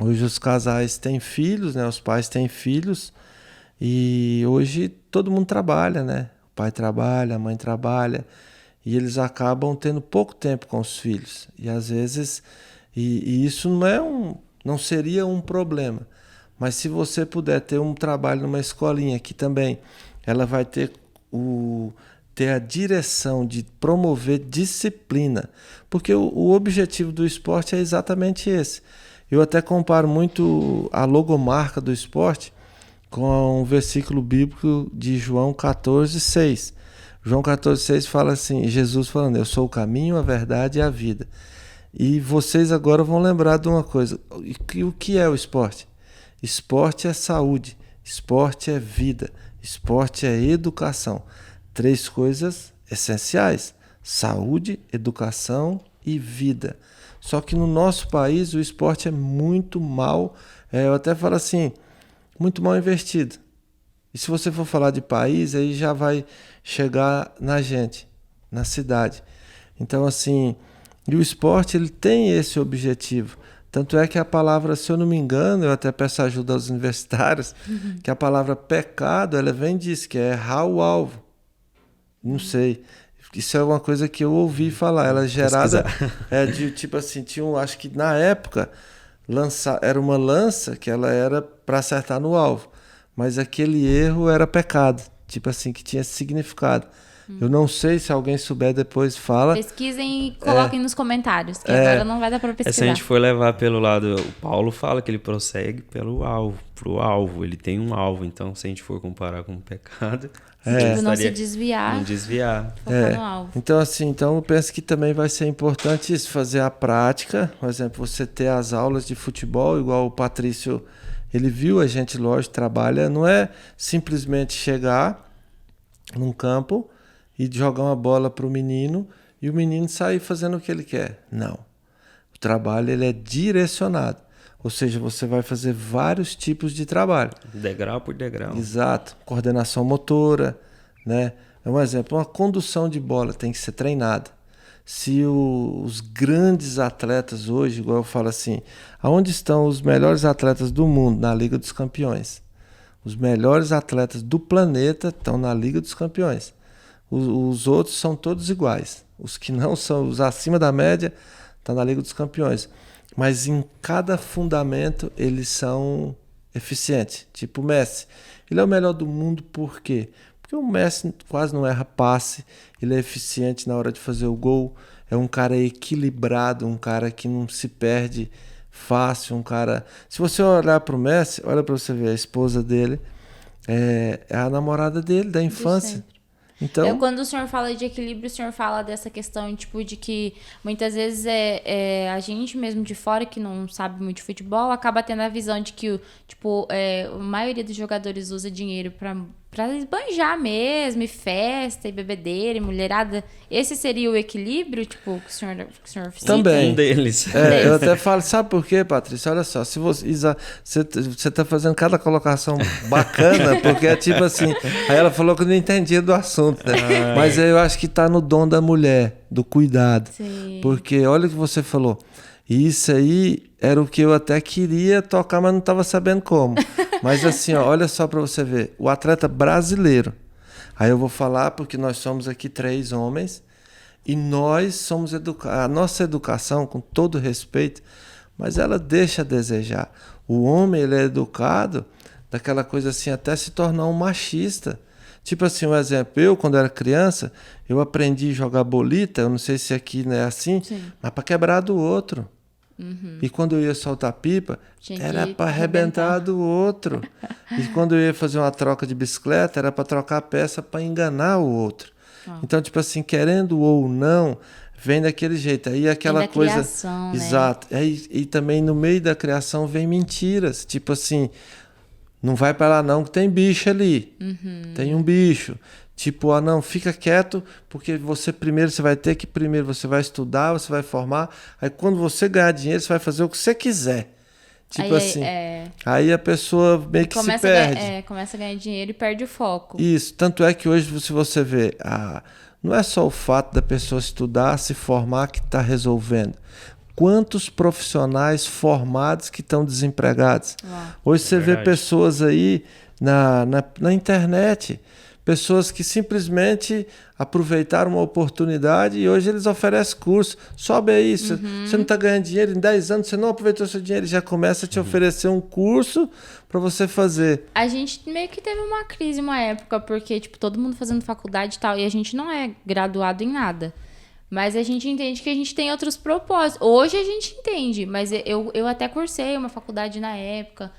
C: hoje os casais têm filhos, né? Os pais têm filhos e hoje todo mundo trabalha, né? O pai trabalha, a mãe trabalha e eles acabam tendo pouco tempo com os filhos. E às vezes, e isso não seria um problema. Mas se você puder ter um trabalho numa escolinha que também ela vai ter a direção de promover disciplina. Porque o objetivo do esporte é exatamente esse. Eu até comparo muito a logomarca do esporte com um versículo bíblico de João 14,6. João 14,6 fala assim, Jesus falando, eu sou o caminho, a verdade e a vida. E vocês agora vão lembrar de uma coisa. O que é o esporte? Esporte é saúde, esporte é vida, esporte é educação. 3 coisas essenciais: saúde, educação e vida. Só que no nosso país o esporte é muito mal, eu até falo assim, muito mal investido. E se você for falar de país, aí já vai chegar na gente, na cidade. Então assim, e o esporte ele tem esse objetivo. Tanto é que a palavra, se eu não me engano, eu até peço ajuda aos universitários, que a palavra pecado, ela vem disso, que é errar o alvo. Não sei. Isso é uma coisa que eu ouvi falar. Ela é gerada de tipo assim, acho que na época era uma lança que ela era para acertar no alvo. Mas aquele erro era pecado. Tipo assim, que tinha significado. Eu não sei, se alguém souber depois fala.
B: Pesquisem e coloquem nos comentários, que agora não vai dar para pesquisar.
A: Se a gente for levar pelo lado, o Paulo fala que ele prossegue pro alvo, ele tem um alvo, então se a gente for comparar com o pecado,
B: não se desviar.
A: Não desviar.
B: Focar no alvo.
C: Então assim, eu penso que também vai ser importante isso, fazer a prática, por exemplo, você ter as aulas de futebol, igual o Patrício, ele viu a gente, lógico, trabalha, não é simplesmente chegar num campo e jogar uma bola para o menino e o menino sair fazendo o que ele quer. Não. O trabalho ele é direcionado. Ou seja, você vai fazer vários tipos de trabalho.
A: Degrau por degrau.
C: Exato. Coordenação motora, né? É um exemplo. Uma condução de bola tem que ser treinada. Se os grandes atletas hoje, igual eu falo assim, aonde estão os melhores atletas do mundo? Na Liga dos Campeões. Os melhores atletas do planeta estão na Liga dos Campeões. Os outros são todos iguais. Os que não são, os acima da média, estão na Liga dos Campeões. Mas em cada fundamento eles são eficientes. Tipo o Messi. Ele é o melhor do mundo por quê? Porque o Messi quase não erra passe. Ele é eficiente na hora de fazer o gol. É um cara equilibrado, um cara que não se perde fácil. Um cara... Se você olhar para o Messi, olha para você ver, a esposa dele é a namorada dele, da infância. Então,
B: quando o senhor fala de equilíbrio, o senhor fala dessa questão tipo, de que muitas vezes a gente mesmo de fora, que não sabe muito de futebol, acaba tendo a visão de que a maioria dos jogadores usa dinheiro pra esbanjar mesmo, e festa, e bebedeira, e mulherada. Esse seria o equilíbrio, tipo, que o senhor cita?
C: Também.
A: Um deles.
C: Eu até falo, sabe por quê, Patrícia? Olha só, se você tá fazendo cada colocação bacana, porque é tipo assim, aí ela falou que eu não entendia do assunto, né? Mas eu acho que tá no dom da mulher, do cuidado.
B: Sim.
C: Porque olha o que você falou, isso aí era o que eu até queria tocar, mas não estava sabendo como. Mas assim, ó, olha só para você ver, o atleta brasileiro, aí eu vou falar porque nós somos aqui 3 homens, e nós somos educados. A nossa educação, com todo respeito, mas ela deixa a desejar. O homem, ele é educado daquela coisa assim, até se tornar um machista. Tipo assim, um exemplo, eu quando era criança, eu aprendi a jogar bolita, eu não sei se aqui não é assim, mas para quebrar do outro. E quando eu ia soltar pipa, era para arrebentar do outro. E quando eu ia fazer uma troca de bicicleta, era para trocar a peça para enganar o outro. Então, tipo assim, querendo ou não, vem daquele jeito. Aí aquela
B: vem da
C: coisa.
B: criação, né?
C: Exato. E também no meio da criação vem mentiras. Tipo assim, não vai para lá não, que tem bicho ali. Tem um bicho. Tipo, não, fica quieto, porque você vai ter que primeiro você vai estudar, você vai formar. Aí quando você ganhar dinheiro, você vai fazer o que você quiser. Tipo
B: Aí,
C: assim. Aí a pessoa meio que se perde.
B: Começa a ganhar dinheiro e perde o foco.
C: Isso, tanto é que hoje, se você vê, não é só o fato da pessoa estudar, se formar que está resolvendo. Quantos profissionais formados que estão desempregados? Hoje você vê pessoas aí na internet, pessoas que simplesmente aproveitaram uma oportunidade e hoje eles oferecem curso. Sobe aí, você não está ganhando dinheiro, em 10 anos você não aproveitou seu dinheiro, já começa a te oferecer um curso para você fazer.
B: A gente meio que teve uma crise uma época, porque tipo, todo mundo fazendo faculdade e tal, e a gente não é graduado em nada. Mas a gente entende que a gente tem outros propósitos. Hoje a gente entende, mas eu até cursei uma faculdade na época,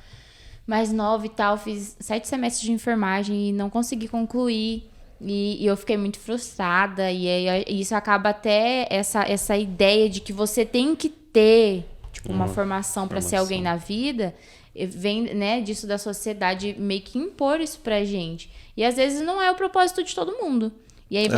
B: mais nova e tal, fiz 7 semestres de enfermagem e não consegui concluir. E eu fiquei muito frustrada. E isso acaba até essa ideia de que você tem que ter tipo, uma formação para ser alguém na vida. Vem, né, disso da sociedade meio que impor isso pra gente. E às vezes não é o propósito de todo mundo. E aí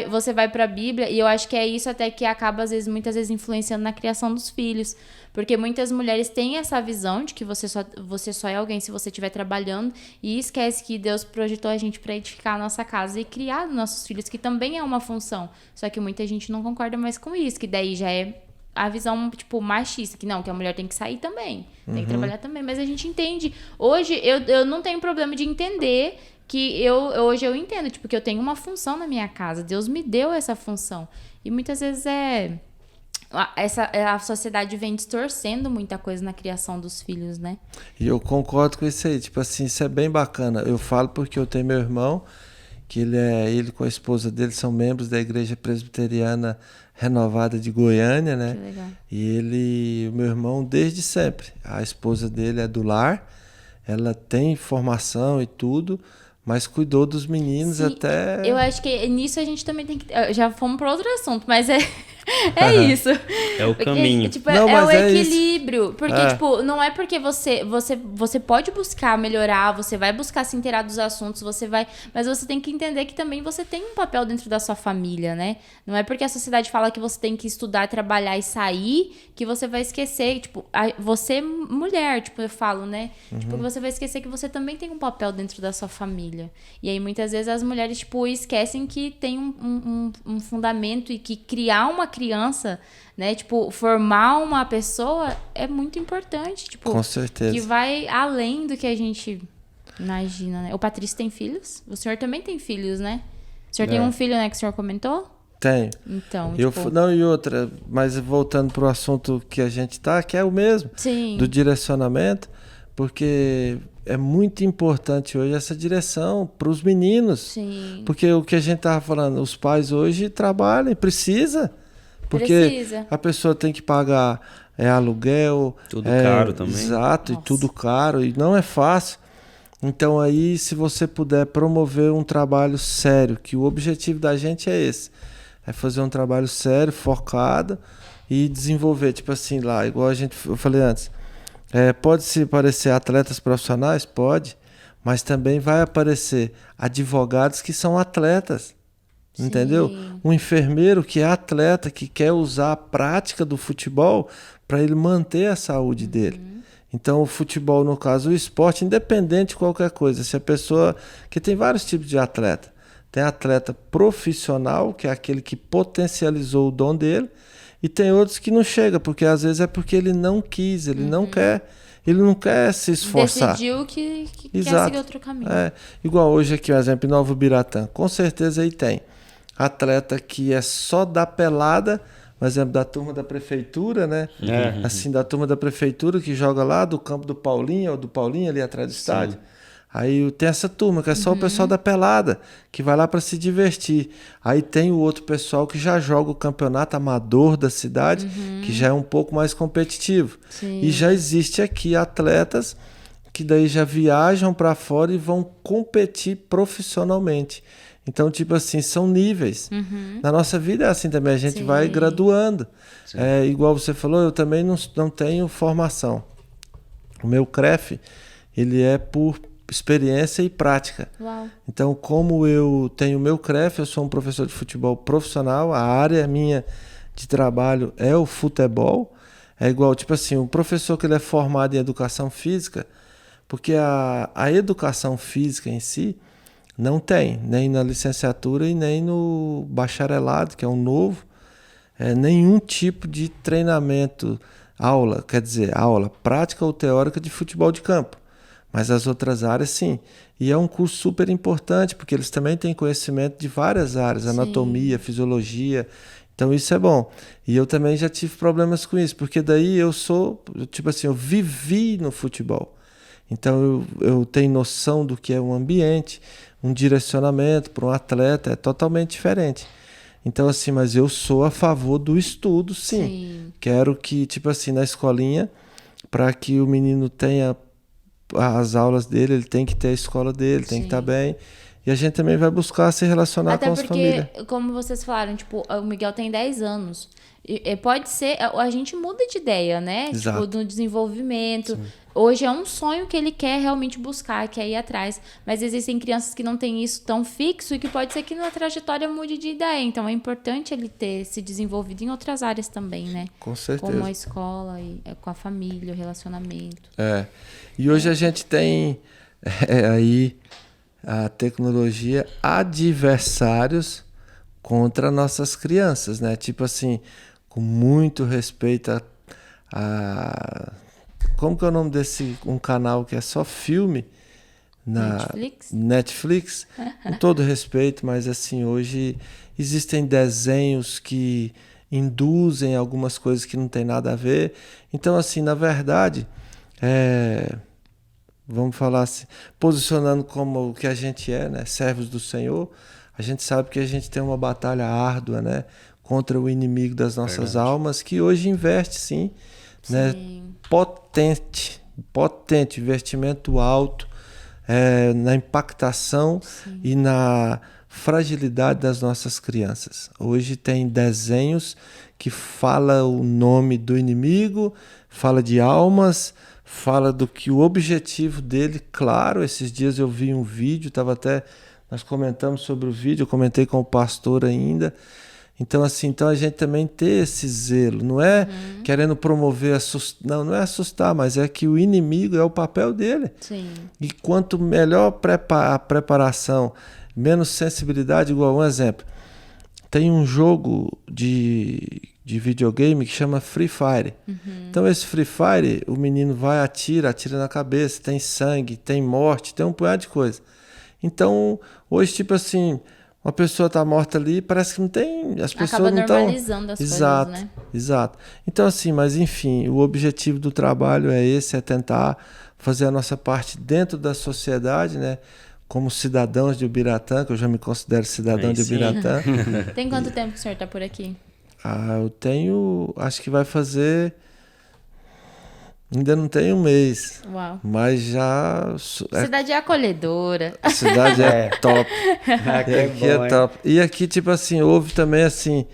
B: você vai pra Bíblia, e eu acho que é isso até que acaba, muitas vezes, influenciando na criação dos filhos. Porque muitas mulheres têm essa visão de que você só é alguém se você estiver trabalhando, e esquece que Deus projetou a gente pra edificar a nossa casa e criar nossos filhos, que também é uma função. Só que muita gente não concorda mais com isso, que daí já é a visão, tipo, machista, que não, que a mulher tem que sair também, tem que trabalhar também. Mas a gente entende. Hoje, eu não tenho problema de entender que hoje eu entendo, tipo, que eu tenho uma função na minha casa. Deus me deu essa função. E muitas vezes a sociedade vem distorcendo muita coisa na criação dos filhos, né?
C: E eu concordo com isso aí. Tipo assim, isso é bem bacana. Eu falo porque eu tenho meu irmão, que ele com a esposa dele são membros da Igreja Presbiteriana Renovada de Goiânia, né?
B: Que legal.
C: E o meu irmão, desde sempre. A esposa dele é do lar, ela tem formação e tudo, mas cuidou dos meninos. Sim, até...
B: Eu acho que nisso a gente também tem que... Já fomos para outro assunto, mas é isso.
A: É o caminho.
B: Tipo, não, é o equilíbrio. Porque, tipo, não é porque você pode buscar melhorar, você vai buscar se inteirar dos assuntos, mas você tem que entender que também você tem um papel dentro da sua família, né? Não é porque a sociedade fala que você tem que estudar, trabalhar e sair, que você vai esquecer, tipo, você mulher, tipo, eu falo, né? Tipo, você vai esquecer que você também tem um papel dentro da sua família. E aí, muitas vezes, as mulheres, tipo, esquecem que tem um fundamento e que criar uma criança, né? Tipo, formar uma pessoa é muito importante. Tipo,
C: com certeza.
B: Que vai além do que a gente imagina, né? O Patrício tem filhos? O senhor também tem filhos, né? O senhor tem um filho, né? Que o senhor comentou?
C: Tenho.
B: Então,
C: Não, e outra, mas voltando pro assunto que a gente tá, que é o mesmo.
B: Sim.
C: Do direcionamento, porque é muito importante hoje essa direção para os meninos.
B: Sim.
C: Porque o que a gente tava falando, os pais hoje trabalham, precisa. Porque a pessoa tem que pagar aluguel.
A: Tudo caro também.
C: Exato,
B: Nossa.
C: E tudo caro, e não é fácil. Então aí, se você puder promover um trabalho sério, que o objetivo da gente é esse, é fazer um trabalho sério, focado e desenvolver, tipo assim, lá, igual eu falei antes, pode se parecer atletas profissionais? Pode, mas também vai aparecer advogados que são atletas, entendeu? Um enfermeiro que é atleta, que quer usar a prática do futebol para ele manter a saúde dele. Então, o futebol, no caso, o esporte, independente de qualquer coisa, se a pessoa... que tem vários tipos de atleta. Tem atleta profissional, que é aquele que potencializou o dom dele, e tem outros que não chega, porque às vezes é porque ele não quis, ele não quer, ele não quer se esforçar.
B: Decidiu que quer
C: Exato.
B: seguir outro caminho.
C: Igual hoje aqui, um exemplo, em Novo Biratã. Com certeza aí tem atleta que é só da pelada, por exemplo, da turma da prefeitura, né? Assim, da turma da prefeitura que joga lá do campo do Paulinho, ou do Paulinho ali atrás do estádio. Aí tem essa turma que é só o pessoal da pelada, que vai lá para se divertir. Aí tem o outro pessoal que já joga o campeonato amador da cidade, que já é um pouco mais competitivo.
B: Sim.
C: E já existe aqui atletas que daí já viajam para fora e vão competir profissionalmente. Então, tipo assim, são níveis. Na nossa vida é assim também, a gente vai graduando. É, igual você falou, eu também não tenho formação. O meu CREF, ele é por experiência e prática.
B: Uau.
C: Então, como eu tenho o meu CREF, eu sou um professor de futebol profissional, a área minha de trabalho é o futebol. É igual, tipo assim, um professor que ele é formado em educação física, porque a educação física em si não tem, nem na licenciatura e nem no bacharelado, que é um novo, nenhum tipo de treinamento, aula prática ou teórica de futebol de campo. Mas as outras áreas, sim. E é um curso super importante, porque eles também têm conhecimento de várias áreas, anatomia, fisiologia. Então, isso é bom. E eu também já tive problemas com isso, porque daí eu vivi no futebol. Então, eu tenho noção do que é um ambiente, um direcionamento para um atleta, é totalmente diferente. Então, assim, mas eu sou a favor do estudo, sim. Quero que, tipo assim, na escolinha, para que o menino tenha as aulas dele, ele tem que ter a escola dele, tem que estar bem. E a gente também vai buscar se relacionar com as famílias.
B: Até porque, como vocês falaram, tipo, o Miguel tem 10 anos. E pode ser, a gente muda de ideia, né?
C: Exato.
B: Tipo, do desenvolvimento. Hoje é um sonho que ele quer realmente buscar, quer ir atrás. Mas existem crianças que não têm isso tão fixo e que pode ser que na trajetória mude de ideia. Então é importante ele ter se desenvolvido em outras áreas também, né?
C: Com certeza.
B: Como a escola, e com a família, o relacionamento.
C: E hoje a gente tem aí a tecnologia adversários contra nossas crianças, né? Tipo assim, com muito respeito a como que é o nome desse um canal que é só filme na Netflix? Com todo respeito, mas assim, hoje existem desenhos que induzem algumas coisas que não tem nada a ver. Então, assim, na verdade, vamos falar assim, posicionando como o que a gente é, né? Servos do Senhor, a gente sabe que a gente tem uma batalha árdua, né? Contra o inimigo das nossas almas, que hoje investe, sim. Né? Potente, investimento alto na impactação e na fragilidade das nossas crianças. Hoje tem desenhos que falam o nome do inimigo, fala de almas, fala do que o objetivo dele, claro. Esses dias eu vi um vídeo, nós comentamos sobre o vídeo, eu comentei com o pastor ainda. Então, assim, a gente também ter esse zelo, não é querendo promover, não é assustar, mas é que o inimigo é o papel dele.
B: Sim.
C: E quanto melhor a preparação, menos sensibilidade, igual um exemplo. Tem um jogo de videogame que chama Free Fire. Então, esse Free Fire, o menino vai, atira na cabeça, tem sangue, tem morte, tem um punhado de coisa. Então, hoje, tipo assim, uma pessoa tá morta ali, parece que não tem... As pessoas
B: acaba
C: não estão...
B: normalizando as coisas, né?
C: Exato. Então, assim, mas enfim, o objetivo do trabalho é tentar fazer a nossa parte dentro da sociedade, né? Como cidadãos de Ubiratã, que eu já me considero cidadão de Ubiratã.
B: Tem quanto tempo que o senhor tá por aqui?
C: Eu tenho... Acho que vai fazer... Ainda não tem um mês.
B: Uau.
C: Mas já...
B: Cidade é acolhedora.
C: A cidade é top. Aqui é top. E aqui, tipo assim, houve também, assim...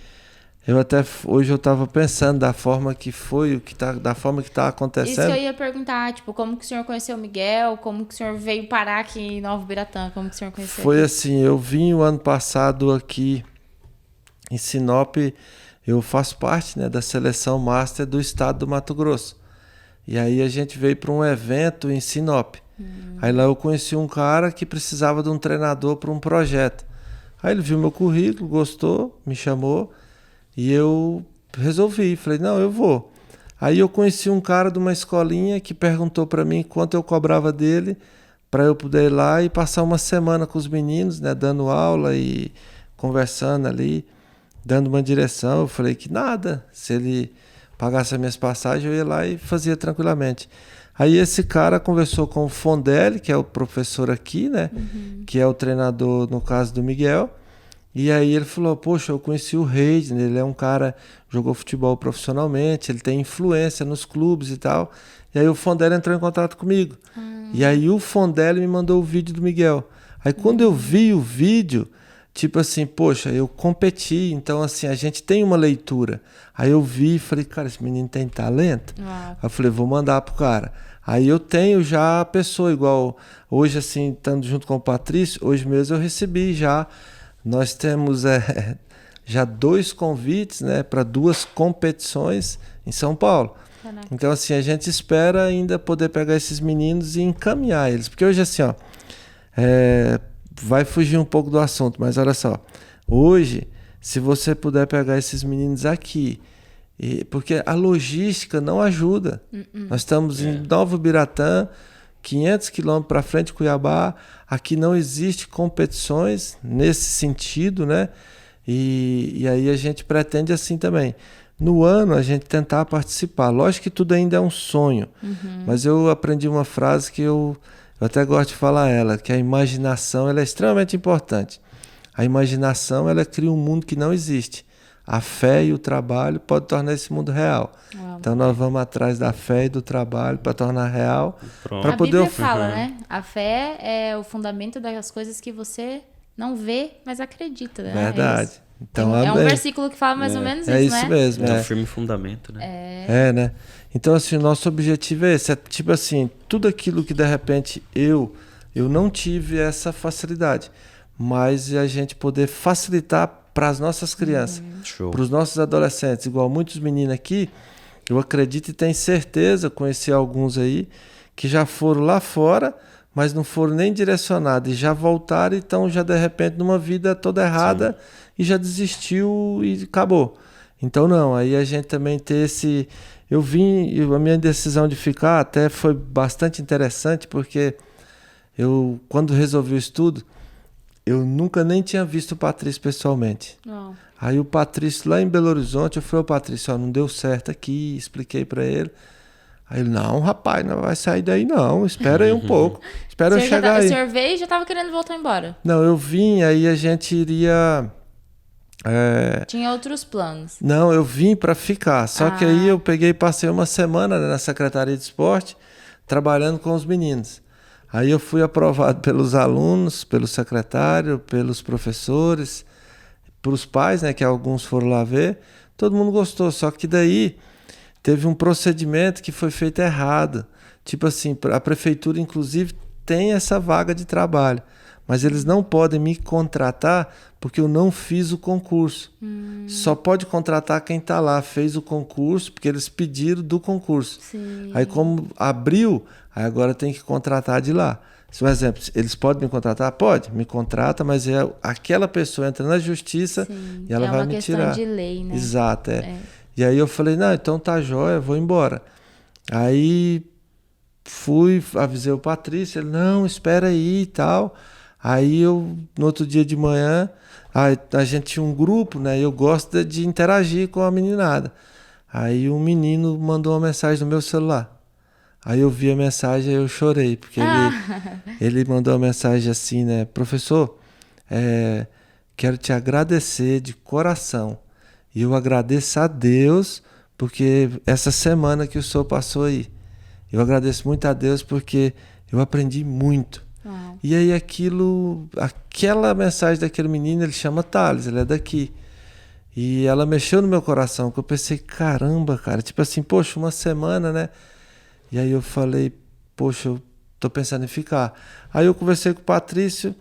C: Hoje eu estava pensando da forma que foi, da forma que está acontecendo.
B: Isso que eu ia perguntar, tipo, como que o senhor conheceu o Miguel? Como que o senhor veio parar aqui em Nova Biratã? Como que o senhor conheceu?
C: Foi
B: aqui?
C: assim, eu vim o ano passado aqui em Sinop, eu faço parte, né, da seleção master do estado do Mato Grosso. E aí a gente veio para um evento em Sinop. Aí lá eu conheci um cara que precisava de um treinador para um projeto. Aí ele viu meu currículo, gostou, me chamou e eu resolvi. Falei, não, eu vou. Aí eu conheci um cara de uma escolinha que perguntou para mim quanto eu cobrava dele para eu poder ir lá e passar uma semana com os meninos, né, dando aula e conversando ali, dando uma direção. Eu falei que nada, se ele pagasse as minhas passagens, eu ia lá e fazia tranquilamente. Aí esse cara conversou com o Fondelli, que é o professor aqui, né? Que é o treinador, no caso do Miguel. E aí ele falou, poxa, eu conheci o Reis, ele é um cara que jogou futebol profissionalmente, ele tem influência nos clubes e tal. E aí o Fondelli entrou em contato comigo. E aí o Fondelli me mandou o vídeo do Miguel. Aí quando eu vi o vídeo, tipo assim, poxa, eu competi, então assim, a gente tem uma leitura. Aí eu vi e falei, cara, esse menino tem talento.
B: Uau.
C: Aí eu falei, vou mandar pro cara. Aí eu tenho já a pessoa, igual hoje assim, estando junto com o Patrício, hoje mesmo eu recebi já, nós temos já 2 convites, né, para 2 competições em São Paulo.
B: Caraca.
C: Então assim, a gente espera ainda poder pegar esses meninos e encaminhar eles, porque hoje assim, ó, vai fugir um pouco do assunto, mas olha só, hoje, se você puder pegar esses meninos aqui, porque a logística não ajuda. Nós estamos em Nova Biratã, 500 quilômetros para frente de Cuiabá, aqui não existe competições nesse sentido, né? E aí a gente pretende assim também. No ano a gente tentar participar. Lógico que tudo ainda é um sonho, mas eu aprendi uma frase que eu até gosto de falar ela, que a imaginação ela é extremamente importante. A imaginação ela cria um mundo que não existe. A fé e o trabalho podem tornar esse mundo real.
B: Uau.
C: Então nós vamos atrás da fé e do trabalho para tornar real.
A: Pronto.
B: A
C: poder
B: Bíblia fala, né? A fé é o fundamento das coisas que você não vê, mas acredita, né?
C: Verdade.
B: É isso.
C: Então,
B: É um
C: amém.
B: versículo que fala mais ou menos
C: É
B: isso,
C: isso
B: né?
C: mesmo.
A: É um
C: É.
A: firme fundamento, né?
C: É, né? Então, assim, o nosso objetivo é esse. É tipo assim, tudo aquilo que de repente eu não tive essa facilidade, mas a gente poder facilitar para as nossas crianças,
A: Show.
C: para os nossos adolescentes, igual muitos meninos aqui, eu acredito e tenho certeza, conheci alguns aí, que já foram lá fora, mas não foram nem direcionados, e já voltaram e estão já de repente numa vida toda errada e já desistiu e acabou. Então não, aí a gente também ter esse... a minha decisão de ficar até foi bastante interessante, porque eu, quando resolvi o estudo, eu nunca nem tinha visto o Patrício pessoalmente.
B: Não.
C: Aí o Patrício lá em Belo Horizonte, eu falei, ô Patrício, ó, não deu certo aqui, expliquei pra ele. Aí ele, não, rapaz, não vai sair daí não, espera aí um pouco, espera eu chegar aí.
B: O senhor veio e já tava querendo voltar embora.
C: Não, eu vim, aí a gente iria...
B: Tinha outros planos.
C: Não, eu vim para ficar, só que aí eu peguei e passei uma semana, né, na Secretaria de Esporte, trabalhando com os meninos. Aí eu fui aprovado pelos alunos, pelo secretário, pelos professores, pelos pais, né, que alguns foram lá ver. Todo mundo gostou, só que daí teve um procedimento que foi feito errado. Tipo assim, a prefeitura inclusive tem essa vaga de trabalho, mas eles não podem me contratar porque eu não fiz o concurso. Só pode contratar quem está lá, fez o concurso, porque eles pediram do concurso.
B: Sim.
C: Aí como abriu, aí agora tem que contratar de lá. Por exemplo, eles podem me contratar? Pode, me contrata, mas aquela pessoa entra na justiça e ela vai me tirar.
B: É uma questão de lei, né?
C: Exato, E aí eu falei, não, então tá jóia, vou embora. Aí fui, avisei o Patrício, ele, não, espera aí e tal. Aí eu, no outro dia de manhã, a gente tinha um grupo, né? Eu gosto de interagir com a meninada. Aí um menino mandou uma mensagem no meu celular. Aí eu vi a mensagem e eu chorei, porque ele mandou uma mensagem assim, né? Professor, quero te agradecer de coração. E eu agradeço a Deus, porque essa semana que o senhor passou aí. Eu agradeço muito a Deus, porque eu aprendi muito.
B: Uau.
C: E aí aquela mensagem daquele menino, ele chama Thales, ele é daqui. E ela mexeu no meu coração, que eu pensei, caramba, cara, tipo assim, poxa, uma semana, né? E aí eu falei, poxa, eu tô pensando em ficar. Aí eu conversei com o Patrício,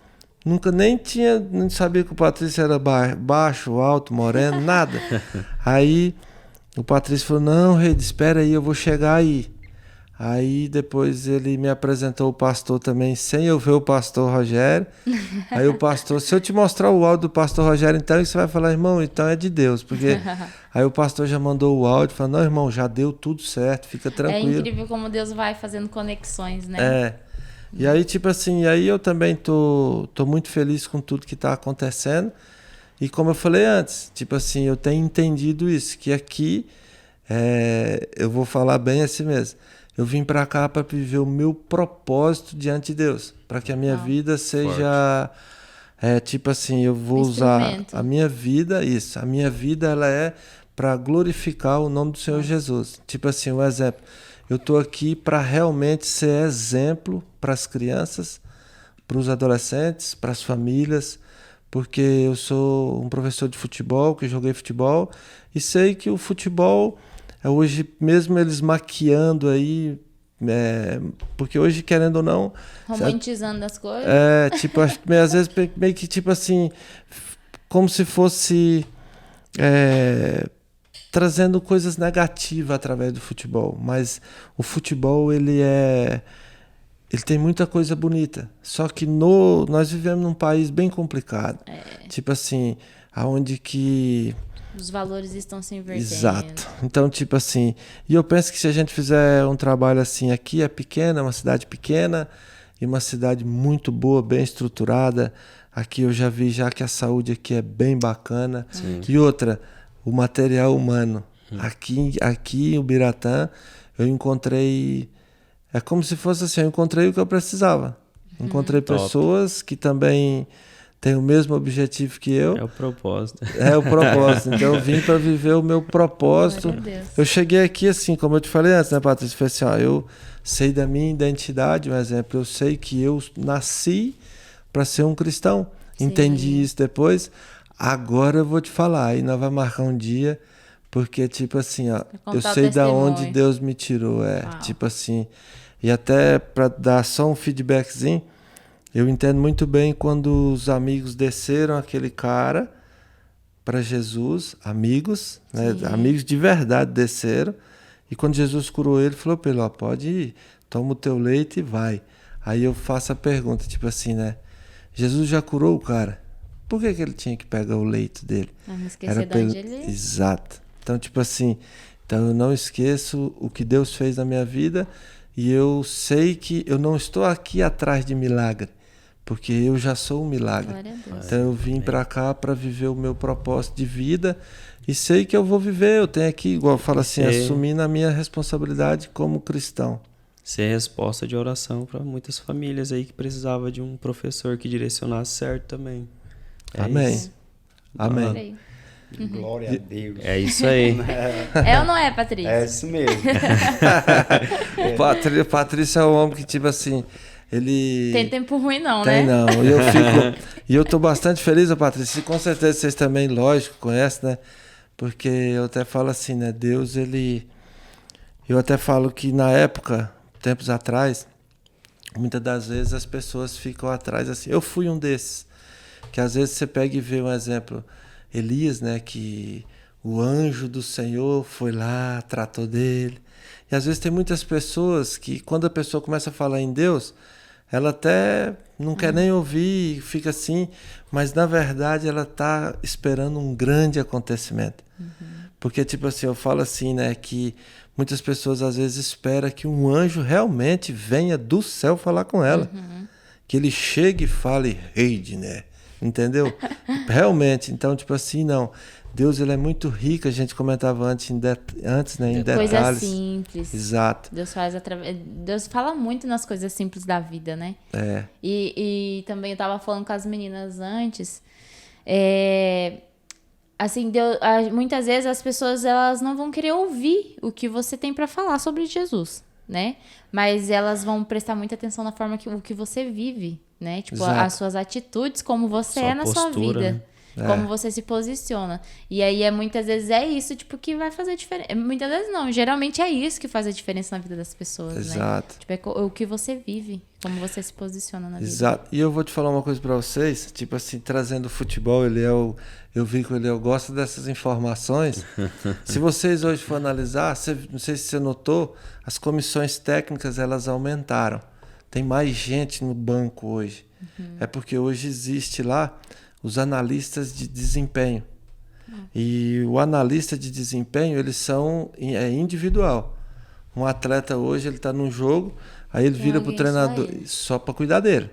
C: nem sabia que o Patrício era baixo, alto, moreno, nada. Aí o Patrício falou, não, Rei, espera aí, eu vou chegar aí. Aí depois ele me apresentou o pastor também, sem eu ver o pastor Rogério. Aí o pastor, se eu te mostrar o áudio do pastor Rogério, então você vai falar, irmão, então é de Deus. Porque aí o pastor já mandou o áudio, falando, não, irmão, já deu tudo certo, fica tranquilo.
B: É incrível como Deus vai fazendo conexões, né?
C: É. E aí, tipo assim, aí eu também tô muito feliz com tudo que tá acontecendo. E como eu falei antes, tipo assim, eu tenho entendido isso, que aqui, eu vou falar bem assim mesmo. Eu vim para cá para viver o meu propósito diante de Deus, para que a minha vida seja tipo assim, eu vou usar a minha vida, a minha vida ela é para glorificar o nome do Senhor Jesus. Tipo assim, um exemplo. Eu tô aqui para realmente ser exemplo para as crianças, para os adolescentes, para as famílias, porque eu sou um professor de futebol, que joguei futebol, e sei que o futebol hoje, mesmo eles maquiando aí, porque hoje, querendo ou não...
B: Romantizando as coisas.
C: Tipo, às vezes meio que tipo assim, como se fosse trazendo coisas negativas através do futebol. Mas o futebol, ele tem muita coisa bonita. Só que nós vivemos num país bem complicado. Tipo assim, aonde que...
B: Os valores estão se invertendo.
C: Exato. Então, tipo assim... E eu penso que se a gente fizer um trabalho assim... Aqui é pequena, uma cidade pequena... E uma cidade muito boa, bem estruturada. Aqui eu já vi que a saúde aqui é bem bacana. Sim. E outra, o material humano. Aqui em Ubiratã, eu encontrei... É como se fosse assim, eu encontrei o que eu precisava. Encontrei pessoas que também... tem o mesmo objetivo que eu.
A: É o propósito.
C: É o propósito. Então eu vim para viver o meu propósito. Eu cheguei aqui assim, como eu te falei antes, né, Patrícia? Falei assim, ó, eu sei da minha identidade, um exemplo. Eu sei que eu nasci para ser um cristão. Sim. Entendi isso depois. Agora eu vou te falar. Aí nós vamos marcar um dia, porque tipo assim, ó, eu sei da onde Deus me tirou. Tipo assim. E até para dar só um feedbackzinho, eu entendo muito bem quando os amigos desceram aquele cara para Jesus, amigos, né? Amigos de verdade desceram, e quando Jesus curou ele, falou para ele, ó, pode ir, toma o teu leite e vai. Aí eu faço a pergunta, tipo assim, né? Jesus já curou o cara, por que ele tinha que pegar o leito dele?
B: Não esquecer de onde ele...
C: Exato. Então, tipo assim, eu não esqueço o que Deus fez na minha vida, e eu sei que eu não estou aqui atrás de milagre, porque eu já sou um milagre. Então eu vim para cá para viver o meu propósito de vida e sei que eu vou viver. Eu tenho aqui, igual eu falo assim, assumindo a minha responsabilidade como cristão.
A: Ser resposta de oração para muitas famílias aí que precisava de um professor que direcionasse certo também.
C: Amém.
A: Isso.
C: Amém.
D: Glória a Deus.
A: É isso aí.
B: É ou não é, Patrícia?
D: É isso mesmo.
C: Patrícia é um homem que, tipo assim, ele...
B: Tem tempo ruim não,
C: Tem
B: né?
C: não. E eu tô bastante feliz, Patrícia. E com certeza vocês também, lógico, conhecem, né? Porque eu até falo assim, né? Deus, ele... Eu até falo que na época, tempos atrás, muitas das vezes as pessoas ficam atrás assim. Eu fui um desses. Que às vezes você pega e vê um exemplo... Elias, né, que o anjo do Senhor foi lá, tratou dele. E às vezes tem muitas pessoas que, quando a pessoa começa a falar em Deus, ela até não quer nem ouvir, fica assim, mas na verdade ela está esperando um grande acontecimento. Porque, tipo assim, eu falo assim, né, que muitas pessoas às vezes esperam que um anjo realmente venha do céu falar com ela. Que ele chegue e fale, Reide, né? Entendeu? Realmente. Então, tipo assim, não. Deus, ele é muito rico. A gente comentava antes, né, em detalhes.
B: Coisa simples.
C: Exato.
B: Deus fala muito nas coisas simples da vida, né? E também eu tava falando com as meninas antes. Assim, muitas vezes as pessoas elas não vão querer ouvir o que você tem para falar sobre Jesus, né? Mas elas vão prestar muita atenção na forma que você vive, né? Tipo, as suas atitudes, como você
A: Sua
B: na
A: postura,
B: sua vida.
A: né?
B: Como você se posiciona. E aí, muitas vezes é isso, tipo, que vai fazer diferença. Muitas vezes não, geralmente é isso que faz a diferença na vida das pessoas,
C: Exato.
B: né? Tipo, é o que você vive, como você se posiciona na vida.
C: Exato. E eu vou te falar uma coisa pra vocês, tipo assim, trazendo o futebol, eu vi que eu gosto dessas informações. Se vocês hoje for analisar, não sei se você notou, as comissões técnicas, elas aumentaram. Tem mais gente no banco hoje. É porque hoje existe lá os analistas de desempenho. E o analista de desempenho, eles são individual. Um atleta hoje, ele está num jogo, aí ele vira para o treinador só para cuidar dele.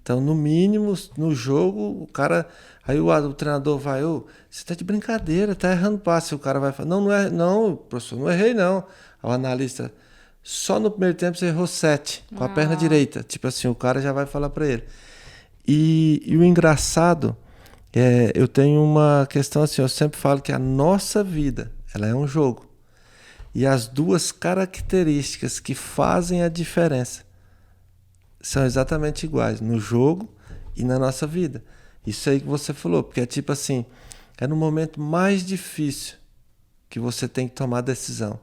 C: Então, no mínimo, no jogo, o cara... Aí o treinador vai, você está de brincadeira, tá errando passe. O cara vai falar, não, professor, não errei não. O analista, só no primeiro tempo você errou 7, com a perna direita. Tipo assim, o cara já vai falar para ele. E o engraçado, eu tenho uma questão assim, eu sempre falo que a nossa vida, ela é um jogo. E as duas características que fazem a diferença são exatamente iguais no jogo e na nossa vida. Isso aí que você falou, porque é tipo assim, é no momento mais difícil que você tem que tomar a decisão.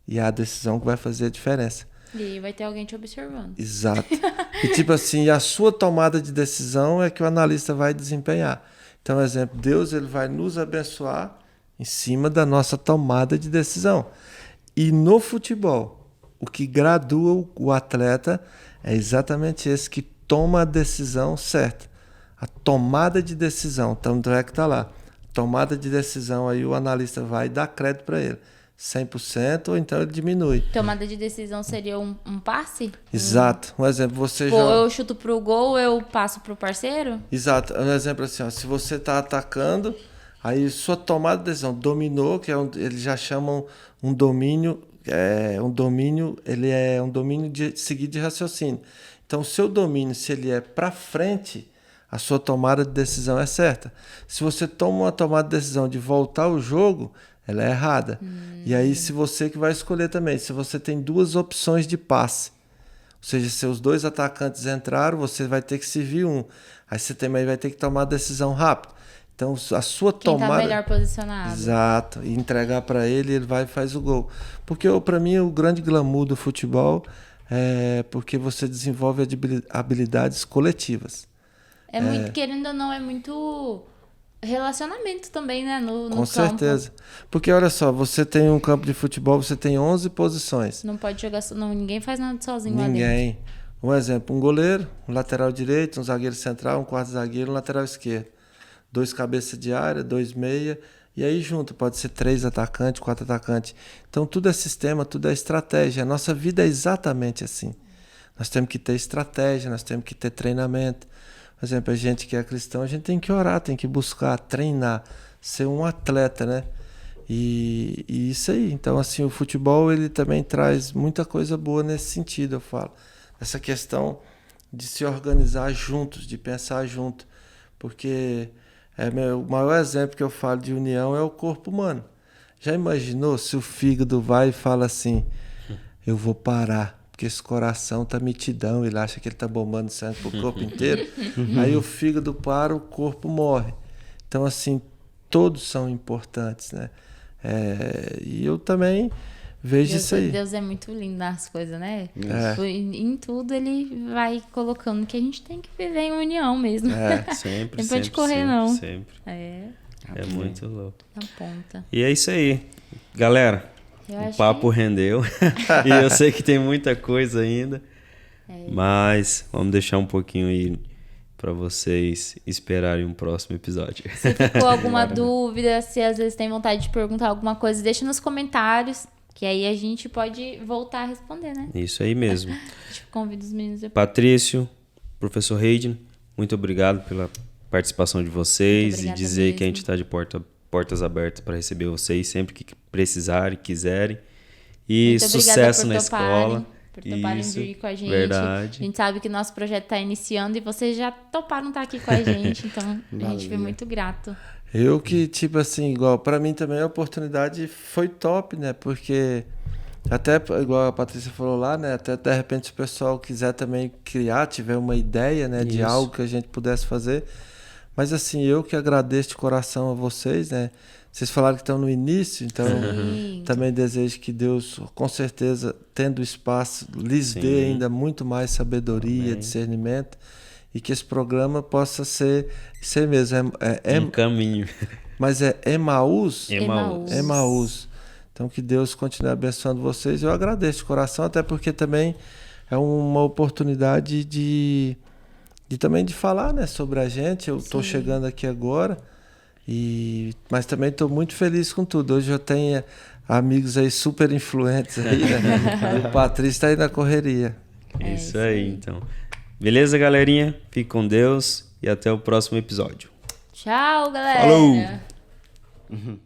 C: E é a decisão que vai fazer a diferença.
B: E vai ter alguém te observando.
C: Exato. E tipo assim, a sua tomada de decisão é que o analista vai desempenhar. Então, exemplo, Deus ele vai nos abençoar em cima da nossa tomada de decisão. E no futebol, o que gradua o atleta é exatamente esse que toma a decisão certa. A tomada de decisão, tanto é que está lá. Tomada de decisão, aí o analista vai dar crédito para ele. 100% ou então ele diminui.
B: Tomada de decisão seria um passe?
C: Exato. Um exemplo, você já...
B: eu chuto pro gol, eu passo pro parceiro?
C: Exato. Um exemplo assim, se você está atacando, aí sua tomada de decisão dominou, que eles já chamam um domínio, ele é um domínio seguido de raciocínio. Então, o seu domínio, se ele é para frente, a sua tomada de decisão é certa. Se você toma uma tomada de decisão de voltar o jogo, ela é errada. E aí, se você que vai escolher também, se você tem duas opções de passe, ou seja, se os dois atacantes entraram, você vai ter que servir um. Aí você também vai ter que tomar a decisão rápido. Então, a sua tomada...
B: Quem tá melhor posicionado.
C: Exato. E entregar para ele, ele vai e faz o gol. Porque, para mim, o grande glamour do futebol é porque você desenvolve habilidades coletivas.
B: Muito, querendo ou não, é muito... relacionamento também, né? No
C: Com
B: campo.
C: certeza. Porque, olha só, você tem um campo de futebol, você tem 11 posições.
B: Não pode jogar... ninguém faz nada sozinho lá dentro.
C: Ninguém. Um exemplo, um goleiro, um lateral direito, um zagueiro central, um quarto zagueiro, um lateral esquerdo. 2 cabeças de área, 2 meia. E aí junto, pode ser 3 atacantes, 4 atacantes. Então tudo é sistema, tudo é estratégia. A nossa vida é exatamente assim. Nós temos que ter estratégia, nós temos que ter treinamento. Por exemplo, a gente que é cristão, a gente tem que orar, tem que buscar, treinar, ser um atleta, né? E isso aí. Então, assim, o futebol, ele também traz muita coisa boa nesse sentido, eu falo. Essa questão de se organizar juntos, de pensar junto. Porque o maior exemplo que eu falo de união é o corpo humano. Já imaginou se o fígado vai e fala assim, eu vou parar, porque esse coração tá mitidão, ele acha que ele tá bombando sangue pro corpo inteiro. Aí o fígado para, o corpo morre. Então, assim, todos são importantes, né? E eu também vejo isso aí.
B: Deus é muito lindo nas coisas, né? Em tudo ele vai colocando que a gente tem que viver em união mesmo.
A: Sempre,
B: não pode correr, não.
A: Sempre. É muito louco.
B: Na ponta.
A: E é isso aí. Galera, o papo rendeu. E eu sei que tem muita coisa ainda. Mas vamos deixar um pouquinho aí para vocês esperarem um próximo episódio.
B: Se ficou alguma dúvida, se às vezes tem vontade de perguntar alguma coisa, deixa nos comentários, que aí a gente pode voltar a responder, né?
A: Isso aí mesmo.
B: A gente convida os meninos depois.
A: Patrício, professor Hayden, muito obrigado pela participação de vocês e dizer mesmo que a gente está de portas abertas para receber vocês sempre que precisarem, quiserem. E muito sucesso na escola.
B: Por toparem vir com a gente.
A: Verdade.
B: A gente sabe que nosso projeto está iniciando e vocês já toparam estar aqui com a gente, então a gente foi muito grato.
C: Eu que, tipo assim, igual, para mim também a oportunidade foi top, né? Porque até, igual a Patrícia falou lá, né? Até de repente se o pessoal quiser também criar, tiver uma ideia, né? De algo que a gente pudesse fazer. Mas assim, eu que agradeço de coração a vocês, né? Vocês falaram que estão no início, então também desejo que Deus, com certeza, tendo espaço, lhes dê ainda muito mais sabedoria, discernimento, e que esse programa possa ser, isso aí mesmo,
A: Um caminho.
C: mas é Emaús?
B: Emaús.
C: Emaús. Então que Deus continue abençoando vocês. Eu agradeço de coração, até porque também é uma oportunidade de também de falar, né, sobre a gente. Eu estou chegando aqui agora, mas também estou muito feliz com tudo. Hoje eu tenho amigos aí super influentes aí, né? O Patrício está aí na correria.
A: Isso aí, então. Beleza, galerinha? Fique com Deus e até o próximo episódio.
B: Tchau, galera.
A: Falou!